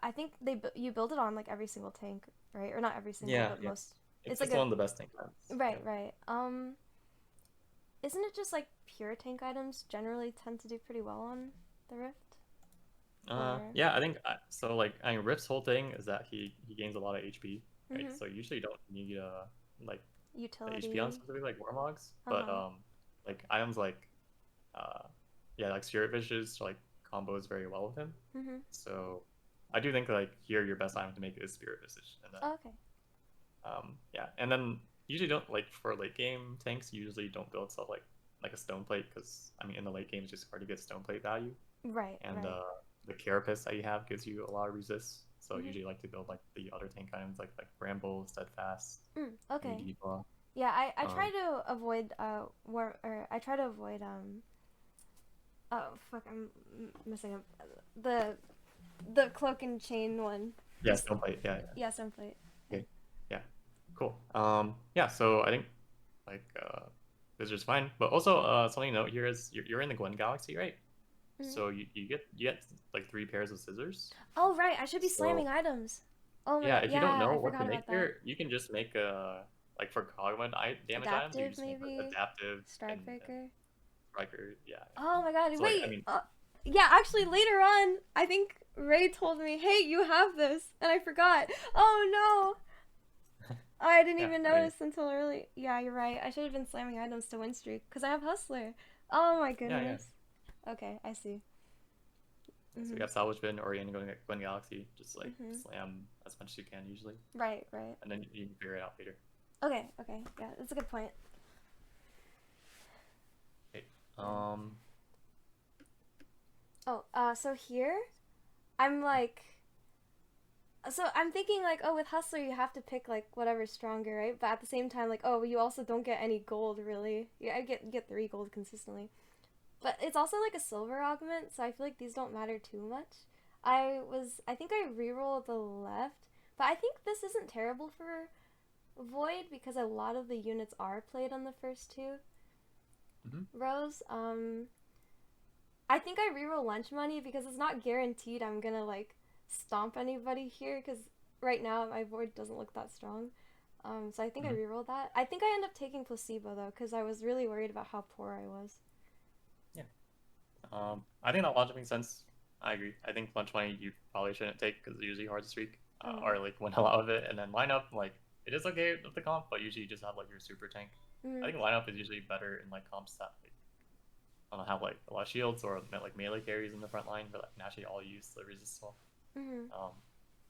Speaker 2: I think you build it on like every single tank, right? Or not every single,
Speaker 1: Yeah,
Speaker 2: but
Speaker 1: yeah.
Speaker 2: most.
Speaker 1: It's
Speaker 2: It's like
Speaker 1: just
Speaker 2: a,
Speaker 1: one of the best things. Yeah.
Speaker 2: right, right. Isn't it just like pure tank items generally tend to do pretty well on the Rift? Or,
Speaker 1: Yeah, I think so. Like, I mean, Rift's whole thing is that he gains a lot of HP, right?
Speaker 2: mm-hmm,
Speaker 1: So you usually don't need like the HP on
Speaker 2: utility.
Speaker 1: specifically like Warmogs, but
Speaker 2: Uh-huh.
Speaker 1: like items like uh yeah, like Spirit Fishes like combos very well with him.
Speaker 2: Mm-hmm.
Speaker 1: So I do think like here your best item to make is Spirit Visage, and then
Speaker 2: Oh, okay.
Speaker 1: yeah, and then usually don't like for late game tanks you usually don't build stuff like a stone plate because I mean in the late game it's just hard to get stone plate value,
Speaker 2: Right,
Speaker 1: and
Speaker 2: right.
Speaker 1: the carapace that you have gives you a lot of resist. So
Speaker 2: Mm-hmm.
Speaker 1: usually like to build like the other tank items like Bramble, Steadfast, maybe
Speaker 2: Okay.
Speaker 1: Diva.
Speaker 2: Yeah, I try
Speaker 1: Um,
Speaker 2: to avoid war or I try to avoid oh fuck I'm missing up the cloak and chain one.
Speaker 1: yeah, stone plate. Yeah, yeah.
Speaker 2: Yeah, stone plate. Yeah.
Speaker 1: Okay, yeah, cool. Yeah. So I think like this is fine, but also something to note here is you're in the Gwen Galaxy, right?
Speaker 2: Mm-hmm.
Speaker 1: So you get like 3 pairs of scissors.
Speaker 2: Oh right, I should be slamming
Speaker 1: So
Speaker 2: its. Oh my
Speaker 1: yeah,
Speaker 2: god,
Speaker 1: if you don't
Speaker 2: yeah,
Speaker 1: know
Speaker 2: I
Speaker 1: what to
Speaker 2: forgot
Speaker 1: make
Speaker 2: about that.
Speaker 1: here, you can just make like for Cogman damage items, you
Speaker 2: Adaptive
Speaker 1: just make like
Speaker 2: maybe?
Speaker 1: adaptive and
Speaker 2: Strikebreaker?
Speaker 1: striker. Yeah, yeah.
Speaker 2: Oh my god,
Speaker 1: So like I
Speaker 2: wait!
Speaker 1: mean,
Speaker 2: Yeah, actually, later on, I think Ray told me, hey, you have this, and I forgot. Oh no! I didn't
Speaker 1: yeah,
Speaker 2: even
Speaker 1: I mean,
Speaker 2: notice until early. Yeah, you're right. I should have been slamming items to win streak, because I have Hustler. Oh my
Speaker 1: yeah, yeah.
Speaker 2: goodness. Okay, I see.
Speaker 1: So we
Speaker 2: Mhm.
Speaker 1: got Salvage Bin or you're gonna go to Gwen Galaxy, just like
Speaker 2: Mhm.
Speaker 1: slam as much as you can usually,
Speaker 2: Right, right.
Speaker 1: and then you can figure it out later.
Speaker 2: Okay, okay. Yeah, that's a good point.
Speaker 1: Okay.
Speaker 2: Yeah. Oh, so here I'm like, so I'm thinking like, oh, with Hustler you have to pick like whatever's stronger, right? But at the same time, like, oh, you also don't get any gold really. Yeah, I get 3 gold consistently. But it's also like a silver augment, so I feel like these don't matter too much. I think I reroll the left, but I think this isn't terrible for Void because a lot of the units are played on the first two
Speaker 1: Hmm.
Speaker 2: rows. I think I reroll lunch money because it's not guaranteed I'm gonna like stomp anybody here because right now my Void doesn't look that strong. So I think I
Speaker 1: Hmm.
Speaker 2: reroll that. I think I end up taking placebo though because I was really worried about how poor I was.
Speaker 1: Yeah. I think that logic makes sense. I agree. I think lunch money you probably shouldn't take because it's usually hard to streak,
Speaker 2: Uh,
Speaker 1: or like win a lot of it, and then lineup like it is okay with the comp, but usually you just have like your super tank. I
Speaker 2: mm,
Speaker 1: think lineup is usually better in like comps that like I don't know, have like a lot of shields or like melee carries in the front line, but like can actually all use the resist well.
Speaker 2: mm-hmm.
Speaker 1: Um,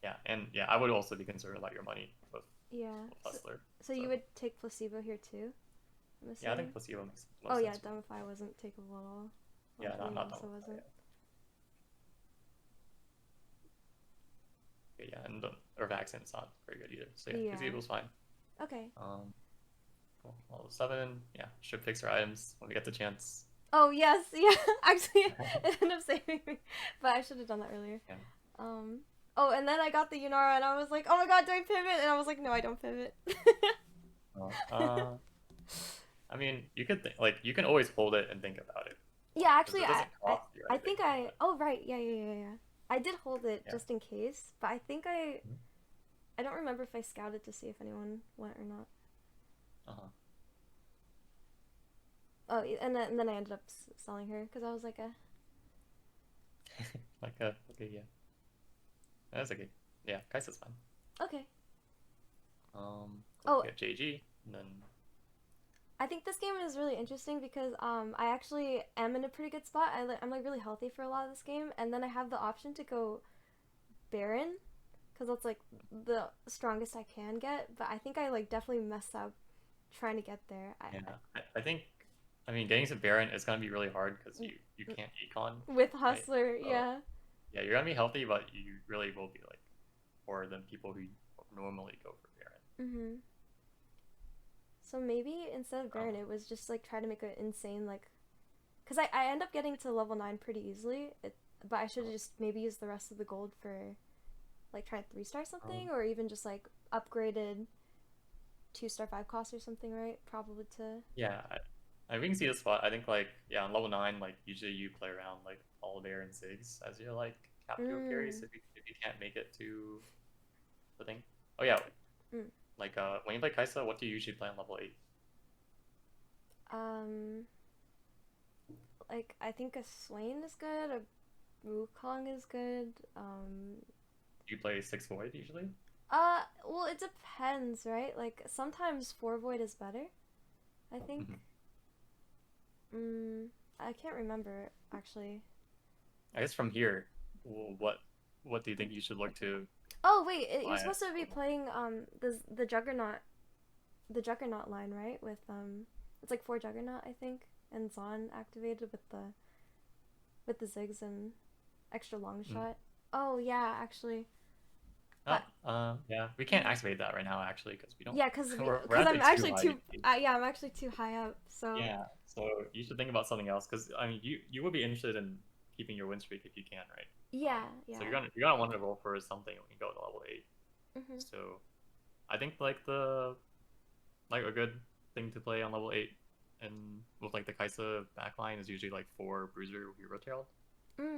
Speaker 1: yeah, and yeah, I would also be concerned about your money
Speaker 2: Yeah.
Speaker 1: with
Speaker 2: So,
Speaker 1: Hustler.
Speaker 2: so
Speaker 1: So
Speaker 2: you would take placebo here too? I'm
Speaker 1: yeah, I
Speaker 2: assuming.
Speaker 1: think placebo makes
Speaker 2: Oh
Speaker 1: most
Speaker 2: yeah,
Speaker 1: sense for me.
Speaker 2: Dumbify wasn't takeable at all.
Speaker 1: Yeah,
Speaker 2: Lunch money
Speaker 1: not
Speaker 2: also
Speaker 1: double.
Speaker 2: wasn't.
Speaker 1: Yeah, yeah, and or accent's not very good either. So yeah,
Speaker 2: Yeah.
Speaker 1: placebo's fine.
Speaker 2: Okay.
Speaker 1: Um, cool. Level 7, yeah, should fix our items when we get the chance.
Speaker 2: Oh yes, yeah. Actually, it ended up saving me, but I should have done that earlier.
Speaker 1: Yeah.
Speaker 2: Um. Oh, and then I got the Yunara, and I was like, oh my god, do I pivot? And I was like, no, I don't pivot.
Speaker 1: Uh, uh, I mean, you could like you can always hold it and think about it
Speaker 2: Yeah,
Speaker 1: because
Speaker 2: actually,
Speaker 1: it
Speaker 2: I,
Speaker 1: doesn't
Speaker 2: I,
Speaker 1: cost you
Speaker 2: I
Speaker 1: anything.
Speaker 2: think I.
Speaker 1: But
Speaker 2: Oh right, yeah, yeah, yeah, yeah. I did hold it
Speaker 1: yeah.
Speaker 2: just in case, but I think I.
Speaker 1: Mhm.
Speaker 2: I don't remember if I scouted to see if anyone went or not.
Speaker 1: Uh-huh.
Speaker 2: Oh, and then I ended up selling her because I was like,
Speaker 1: Like okay, yeah, that's okay. Yeah, Kaisa's fine.
Speaker 2: okay.
Speaker 1: Cool.
Speaker 2: Oh,
Speaker 1: We got JG, and then
Speaker 2: I think this game is really interesting because I actually am in a pretty good spot. I'm like really healthy for a lot of this game, and then I have the option to go Baron because that's like the strongest I can get. But I think I like definitely messed up trying to get there.
Speaker 1: yeah, I think I mean getting to Baron is gonna be really hard because you can't econ,
Speaker 2: With
Speaker 1: right?
Speaker 2: Hustler,
Speaker 1: So
Speaker 2: yeah.
Speaker 1: yeah, you're gonna be healthy, but you really will be like poorer than people who normally go for Baron.
Speaker 2: Mhm. So maybe instead of
Speaker 1: Um,
Speaker 2: Baron, it was just like try to make an insane like, because I end up getting to level 9 pretty easily. But I should have just maybe used the rest of the gold for like trying 3-star
Speaker 1: um,
Speaker 2: something, or even just like upgraded 2-star 5 cost or something, right? Probably to.
Speaker 1: yeah, we can see the spot. I think like yeah, on level 9, like usually you play around like all Bear and Ziggs as your like cap duo carries
Speaker 2: Mm,
Speaker 1: if you can't make it to the thing. Oh yeah,
Speaker 2: mm.
Speaker 1: like when you play Kaisa, what do you usually play on level 8?
Speaker 2: Um, like I think a Swain is good, a Wukong is good.
Speaker 1: Do you play 6 Void usually?
Speaker 2: Well, it depends, right? Like sometimes 4 Void is better, I think.
Speaker 1: Hmm.
Speaker 2: I can't remember actually.
Speaker 1: I guess from here, what do you think you should look to
Speaker 2: Oh wait, you're
Speaker 1: buy it?
Speaker 2: supposed to be playing the Juggernaut, the Juggernaut line, right? With it's like 4 Juggernaut I think, and Zon activated with the Ziggs and extra long
Speaker 1: Mm.
Speaker 2: shot. Oh yeah, actually,
Speaker 1: Oh,
Speaker 2: but
Speaker 1: yeah, we can't activate that right now actually because we don't.
Speaker 2: yeah, cause
Speaker 1: We're
Speaker 2: cause I'm
Speaker 1: actually too
Speaker 2: actually
Speaker 1: high.
Speaker 2: too yeah, I'm actually too high up. So
Speaker 1: Yeah, so you should think about something else because I mean you would be interested in keeping your win streak if you can, right?
Speaker 2: yeah,
Speaker 1: So
Speaker 2: yeah.
Speaker 1: you're gonna want to roll for something when you go to level 8.
Speaker 2: Mhm.
Speaker 1: So I think like the like a good thing to play on level 8 and with like the Kaisa backline is usually like 4 Bruiser Hero Tail.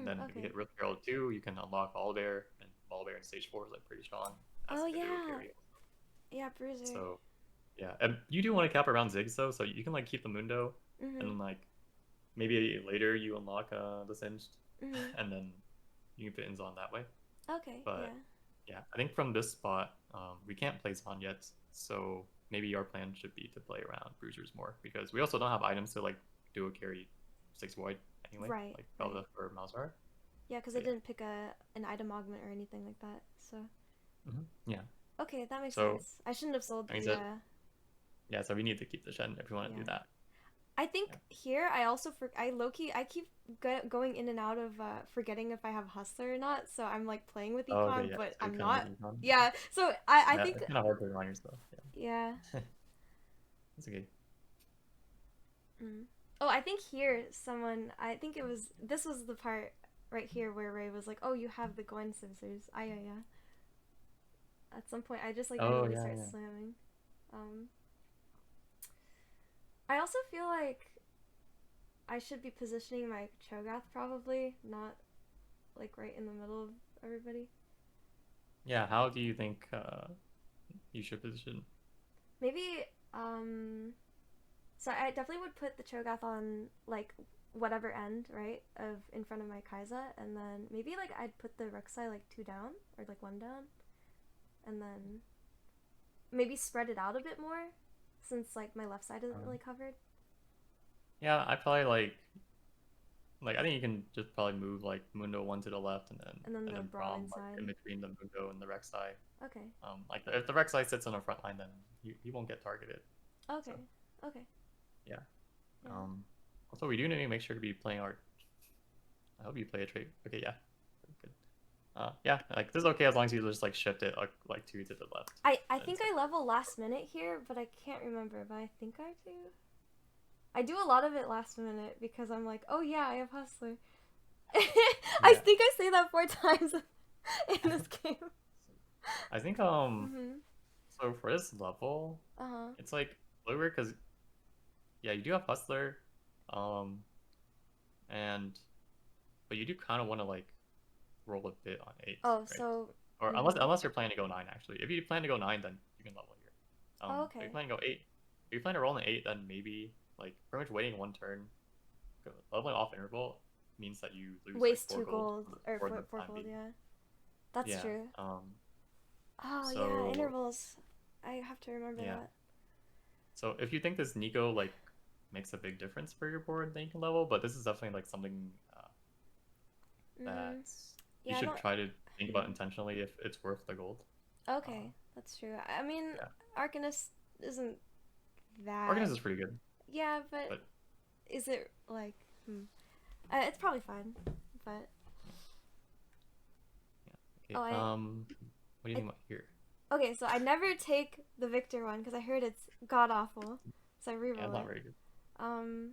Speaker 1: Then if you
Speaker 2: Okay.
Speaker 1: hit Real Tail 2, you can unlock All Bear, and All Bear in stage 4 is like pretty strong as
Speaker 2: Oh
Speaker 1: like a duo
Speaker 2: yeah,
Speaker 1: carry.
Speaker 2: yeah, Bruiser.
Speaker 1: So yeah, and you do want to cap around Ziggs though, so you can like keep the Mundo, and
Speaker 2: Mhm.
Speaker 1: then like maybe later you unlock the Singed,
Speaker 2: Mhm.
Speaker 1: and then you can fit ins on that way.
Speaker 2: Okay.
Speaker 1: But
Speaker 2: Yeah.
Speaker 1: yeah, I think from this spot, we can't play Zon yet, so maybe our plan should be to play around Bruisers more because we also don't have items to like duo carry 6 Void anyway,
Speaker 2: Right.
Speaker 1: like
Speaker 2: Right.
Speaker 1: Belda or Malzahar.
Speaker 2: Yeah, because
Speaker 1: So
Speaker 2: I
Speaker 1: yeah.
Speaker 2: didn't pick an item augment or anything like that. So
Speaker 1: Yeah.
Speaker 2: okay, that makes
Speaker 1: So
Speaker 2: sense. I shouldn't have sold
Speaker 1: I mean,
Speaker 2: the
Speaker 1: yeah, so we need to keep the Shen if we want to do
Speaker 2: yeah.
Speaker 1: that.
Speaker 2: I think here I also I low key I keep going in and out of forgetting if I have hustler or not. So I'm like playing with
Speaker 1: Oh, okay,
Speaker 2: econ,
Speaker 1: yeah.
Speaker 2: but
Speaker 1: So you're
Speaker 2: I'm
Speaker 1: kind of
Speaker 2: not.
Speaker 1: making fun.
Speaker 2: Yeah. So I
Speaker 1: Yeah,
Speaker 2: think
Speaker 1: it's kind of hard to remind yourself.
Speaker 2: yeah.
Speaker 1: Yeah, it's okay.
Speaker 2: Mm. Oh, I think here someone I think it was this was the part right here where Ray was like, "Oh, you have the Gwen scissors." Ah, yeah, yeah. At some point, I just like
Speaker 1: Oh,
Speaker 2: randomly
Speaker 1: yeah,
Speaker 2: start
Speaker 1: yeah.
Speaker 2: slamming. Um, I also feel like I should be positioning my Cho'Gath probably, not like right in the middle of everybody.
Speaker 1: Yeah, how do you think you should position?
Speaker 2: Maybe, um, so I definitely would put the Cho'Gath on like whatever end, right, of in front of my Kai'Sa, and then maybe like I'd put the Rek'Sai like two down or like one down, and then maybe spread it out a bit more, since like my left side isn't
Speaker 1: Um,
Speaker 2: really covered,
Speaker 1: yeah, I probably like I think you can just probably move like Mundo one to the left
Speaker 2: and then
Speaker 1: and
Speaker 2: the
Speaker 1: then
Speaker 2: Braum
Speaker 1: Braum like
Speaker 2: inside.
Speaker 1: in between the Mundo and the Rek'Sai.
Speaker 2: Okay,
Speaker 1: Like if the Rek'Sai sits on the front line, then he won't get targeted. So
Speaker 2: okay, okay,
Speaker 1: yeah.
Speaker 2: yeah.
Speaker 1: Um, Also we do need to make sure to be playing our. I hope you play a trait. Okay, yeah, good. Yeah, like this is okay as long as you just like shift it like two to the left.
Speaker 2: I
Speaker 1: And
Speaker 2: think
Speaker 1: it's like,
Speaker 2: I level last minute here, but I can't remember. But I think I do. I do a lot of it last minute because I'm like, oh yeah, I have hustler. I
Speaker 1: yeah,
Speaker 2: think I say that 4 times in this game.
Speaker 1: I think
Speaker 2: Mhm.
Speaker 1: so for this level,
Speaker 2: Uh huh.
Speaker 1: it's like lower because yeah, you do have hustler, um, and but you do kind of want to like roll a bit on eight,
Speaker 2: Oh,
Speaker 1: right?
Speaker 2: so.
Speaker 1: Or
Speaker 2: Mhm.
Speaker 1: unless you're planning to go nine actually. If you plan to go nine, then you can level here.
Speaker 2: Oh,
Speaker 1: If you
Speaker 2: okay.
Speaker 1: plan to go eight, if you plan to roll an eight, then maybe like pretty much waiting one turn, leveling off interval means that you lose like
Speaker 2: Waste
Speaker 1: four
Speaker 2: two
Speaker 1: gold
Speaker 2: gold or
Speaker 1: for the
Speaker 2: four
Speaker 1: time
Speaker 2: gold.
Speaker 1: being.
Speaker 2: Yeah, that's
Speaker 1: Yeah.
Speaker 2: true. Oh yeah,
Speaker 1: So
Speaker 2: intervals. I have to remember
Speaker 1: yeah.
Speaker 2: that.
Speaker 1: So if you think this Nico like makes a big difference for your board, then you can level. But this is definitely like something that
Speaker 2: Mm,
Speaker 1: you
Speaker 2: yeah, I
Speaker 1: should
Speaker 2: don't.
Speaker 1: try to think about
Speaker 2: Mhm.
Speaker 1: intentionally if it's worth the gold. Uh,
Speaker 2: Okay, that's true. I mean,
Speaker 1: yeah.
Speaker 2: Arcanist isn't that.
Speaker 1: Organist is pretty good,
Speaker 2: Yeah, but
Speaker 1: but
Speaker 2: is it like? It's probably fine, but
Speaker 1: yeah. Okay.
Speaker 2: oh,
Speaker 1: What do you
Speaker 2: I
Speaker 1: think about here?
Speaker 2: okay. So I never take the Victor one because I heard it's god awful, so I
Speaker 1: Yeah, it's
Speaker 2: reroll
Speaker 1: not
Speaker 2: it.
Speaker 1: very good.
Speaker 2: Um,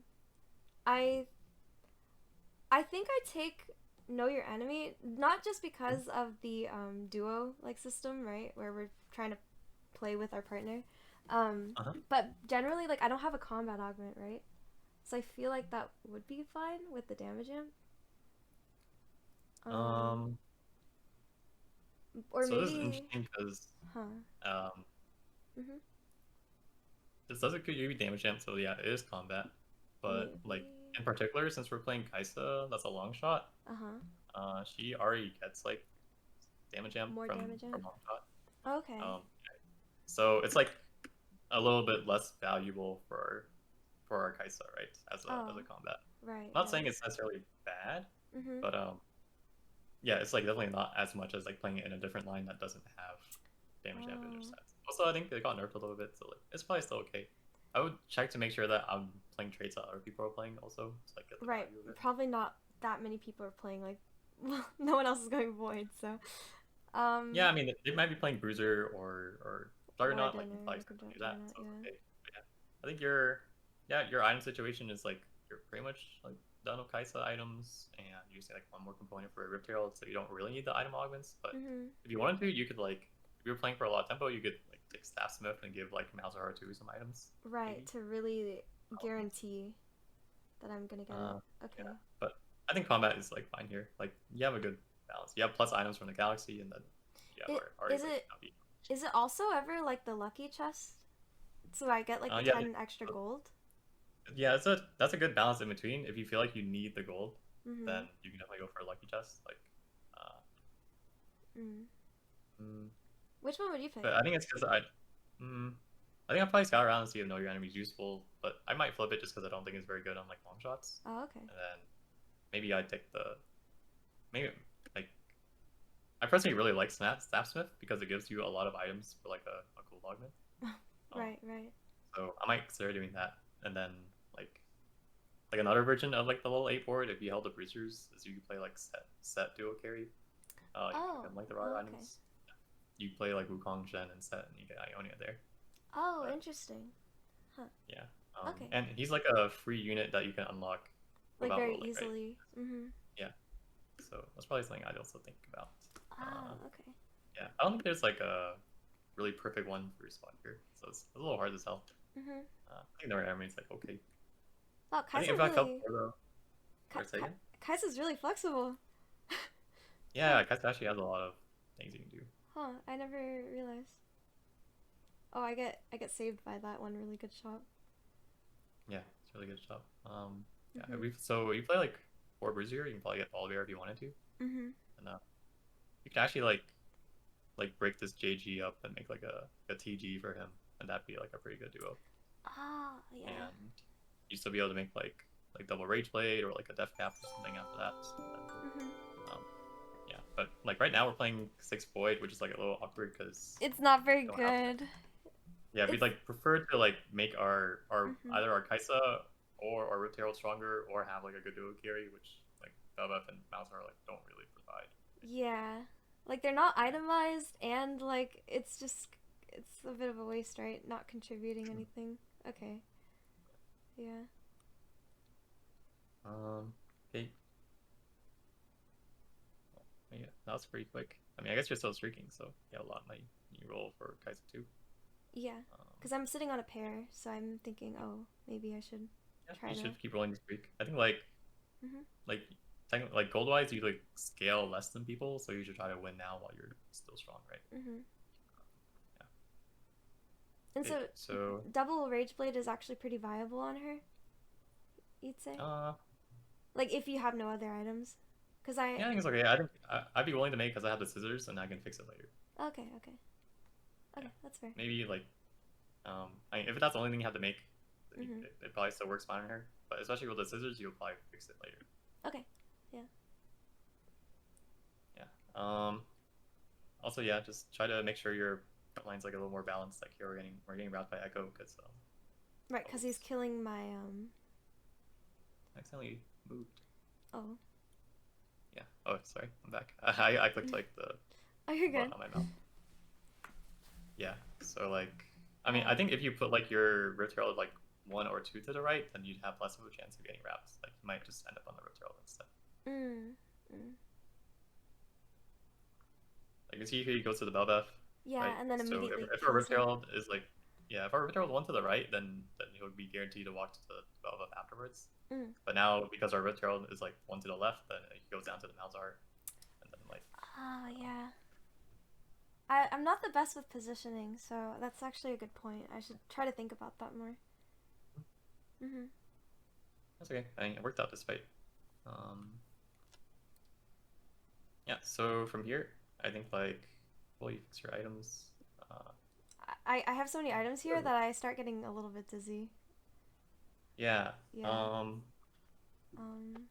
Speaker 2: I I think I take know your enemy not just because of the duo like system, right, where we're trying to play with our partner,
Speaker 1: Uh-huh.
Speaker 2: but generally like I don't have a combat augment, right? So I feel like that would be fine with the damage amp. Um,
Speaker 1: Um,
Speaker 2: or
Speaker 1: so this is
Speaker 2: maybe,
Speaker 1: interesting because
Speaker 2: huh?
Speaker 1: um,
Speaker 2: Mhm.
Speaker 1: this doesn't give you damage amp, so yeah, it is combat. But like
Speaker 2: Maybe.
Speaker 1: in particular, since we're playing Kaisa, that's a long shot.
Speaker 2: Uh huh.
Speaker 1: She already gets like damage amp
Speaker 2: More damage
Speaker 1: from
Speaker 2: amp.
Speaker 1: long shot.
Speaker 2: Okay.
Speaker 1: So it's like a little bit less valuable for our Kaisa, right? As
Speaker 2: Oh,
Speaker 1: a combat.
Speaker 2: right,
Speaker 1: I'm not saying
Speaker 2: right.
Speaker 1: it's necessarily bad,
Speaker 2: Mhm.
Speaker 1: but yeah, it's like definitely not as much as like playing it in a different line that doesn't have damage amp in their
Speaker 2: Oh.
Speaker 1: stats. Also, I think they got nerfed a little bit, so like it's probably still okay. I would check to make sure that I'm playing traits that other people are playing also, so I get the
Speaker 2: Right.
Speaker 1: value of it.
Speaker 2: Probably not that many people are playing like. Well, no one else is going void, so.
Speaker 1: Yeah,
Speaker 2: Um.
Speaker 1: I mean they might be playing Bruiser or Juggernaut, like
Speaker 2: Warden
Speaker 1: you
Speaker 2: or
Speaker 1: probably
Speaker 2: like a
Speaker 1: expect them to do that,
Speaker 2: juggernaut,
Speaker 1: so it's
Speaker 2: yeah.
Speaker 1: okay. But yeah, I think your item situation is like you're pretty much like done with Kaisa items, and you just need like one more component for a Riptail, so you don't really need the item augments. But
Speaker 2: Mhm.
Speaker 1: if you wanted to, you could like if you were playing for a lot of tempo, you could like take Staffsmith and give like Malzahar 2 some items,
Speaker 2: Right.
Speaker 1: maybe.
Speaker 2: To really
Speaker 1: Um,
Speaker 2: guarantee that I'm gonna get it.
Speaker 1: yeah,
Speaker 2: Okay.
Speaker 1: but I think combat is like fine here. Like you have a good balance. You have plus items from the galaxy, and then you have
Speaker 2: It
Speaker 1: already
Speaker 2: is
Speaker 1: like
Speaker 2: it
Speaker 1: Navi.
Speaker 2: is it also ever like the lucky chest? So I get like the
Speaker 1: Yeah,
Speaker 2: 10 extra gold.
Speaker 1: yeah, that's a good balance in between. If you feel like you need the gold, then
Speaker 2: Mhm.
Speaker 1: you can definitely go for a lucky chest. Uh,
Speaker 2: Mm.
Speaker 1: mm,
Speaker 2: Which one would you pick?
Speaker 1: but I think it's because mm, I think I'll probably scout around and see if know your enemy's useful. But I might flip it just because I don't think it's very good on like long shots.
Speaker 2: Oh, okay.
Speaker 1: And then maybe I take the maybe like I personally really like Snapsmith because it gives you a lot of items for like a cool augment. Um,
Speaker 2: Right, right.
Speaker 1: so I might consider doing that, and then like like another version of like the level 8 board, if you held the bruisers, is you could play like set duo carry. You
Speaker 2: Oh,
Speaker 1: pick up like the raw
Speaker 2: okay.
Speaker 1: items. You play like Wukong, Shen, and set, and you get Ionia there.
Speaker 2: Oh,
Speaker 1: But
Speaker 2: interesting. Huh.
Speaker 1: yeah,
Speaker 2: Okay.
Speaker 1: and he's like a free unit that you can unlock
Speaker 2: Like
Speaker 1: without
Speaker 2: very
Speaker 1: rolling, right?
Speaker 2: easily. Mm-hmm.
Speaker 1: Yeah, so that's probably something I'd also think about.
Speaker 2: Ah,
Speaker 1: Uh,
Speaker 2: okay.
Speaker 1: yeah, I don't think there's like a really perfect one for spawn here, so it's a little hard to tell.
Speaker 2: Mm-hmm.
Speaker 1: I think the right enemy's like okay.
Speaker 2: Wow,
Speaker 1: I think
Speaker 2: Kai'Sa
Speaker 1: if I felt
Speaker 2: really,
Speaker 1: though, or second,
Speaker 2: Kai'Sa's really flexible. Huh.
Speaker 1: yeah, Kai'Sa actually has a lot of things you can do.
Speaker 2: Huh. I never realized. Oh, I get saved by that one really good shot.
Speaker 1: Yeah, it's a really good job. Yeah,
Speaker 2: Mhm.
Speaker 1: so you play like 4 Brazier, you can probably get Oliver if you wanted to,
Speaker 2: Mhm.
Speaker 1: and you can actually like break this JG up and make like a TG for him, and that'd be like a pretty good duo.
Speaker 2: Ah, yeah.
Speaker 1: And you still be able to make like double Rage Blade or like a Death Cap or something after that.
Speaker 2: Mhm.
Speaker 1: Um, yeah, but like right now we're playing 6 Void, which is like a little awkward because
Speaker 2: It's not very
Speaker 1: we don't have.
Speaker 2: good.
Speaker 1: Yeah, we'd
Speaker 2: It's.
Speaker 1: like prefer to like make our
Speaker 2: Mhm.
Speaker 1: either our Kaisa or our Rift Herald stronger, or have like a good duo carry, which like Belbuff and Malzahar like don't really provide.
Speaker 2: Yeah. Like they're not itemized, and like it's a bit of a waste, right? Not contributing anything. Okay. Yeah.
Speaker 1: Okay, yeah, that was pretty quick. I mean, I guess you're still streaking, so yeah, a lot might you roll for Kaisa too.
Speaker 2: Yeah.
Speaker 1: Um,
Speaker 2: Because I'm sitting on a pair, so I'm thinking, oh, maybe I should
Speaker 1: yeah,
Speaker 2: try
Speaker 1: you
Speaker 2: to.
Speaker 1: should keep rolling the streak. I think
Speaker 2: Mhm.
Speaker 1: like technically like gold wise, you like scale less than people, so you should try to win now while you're still strong, right?
Speaker 2: Mhm.
Speaker 1: Yeah.
Speaker 2: And
Speaker 1: Okay,
Speaker 2: so,
Speaker 1: so
Speaker 2: double Rage Blade is actually pretty viable on her. You'd say,
Speaker 1: uh
Speaker 2: like if you have no other items, because
Speaker 1: yeah, I think it's okay. I think I'd be willing to make because I have the scissors and I can fix it later.
Speaker 2: Okay, okay,
Speaker 1: Yeah,
Speaker 2: okay, that's fair.
Speaker 1: maybe like I mean, if that's the only thing you have to make, then
Speaker 2: Mhm.
Speaker 1: it probably still works fine on her. But especially with the scissors, you'll probably fix it later.
Speaker 2: Okay. Yeah.
Speaker 1: Yeah. Also, yeah, just try to make sure your line's like a little more balanced. Like here, we're getting routed by Echo because
Speaker 2: Right, because he's killing my
Speaker 1: accidentally moved.
Speaker 2: Oh.
Speaker 1: Yeah. Oh, sorry. I'm back. I clicked like the
Speaker 2: Oh, you're good.
Speaker 1: button on my mouse. Yeah. So like, I mean, I
Speaker 2: Um.
Speaker 1: think if you put like your Rift Herald like 1 or 2 to the right, then you'd have less of a chance of getting wrapped. Like you might just end up on the Rift Herald instead.
Speaker 2: Mm. Mm.
Speaker 1: Like you see here, you go to the Belbeth,
Speaker 2: Yeah,
Speaker 1: right?
Speaker 2: and then
Speaker 1: So
Speaker 2: immediately
Speaker 1: if our
Speaker 2: kills
Speaker 1: Rift
Speaker 2: him.
Speaker 1: Herald is like, yeah, if our Rift Herald 1 to the right, then he'll be guaranteed to walk to the Belbeth afterwards.
Speaker 2: Mm.
Speaker 1: But now because our Rift Herald is like 1 to the left, then he goes down to the Malzahar, and then like.
Speaker 2: Ah,
Speaker 1: Um,
Speaker 2: yeah. I'm not the best with positioning, so that's actually a good point. I should try to think about that more. Mhm.
Speaker 1: that's okay. I think it worked out this fight. Um, yeah. So from here, I think like, well, you fix your items. Uh,
Speaker 2: I have so many items here that I start getting a little bit dizzy.
Speaker 1: yeah.
Speaker 2: Yeah.
Speaker 1: Um,
Speaker 2: Um.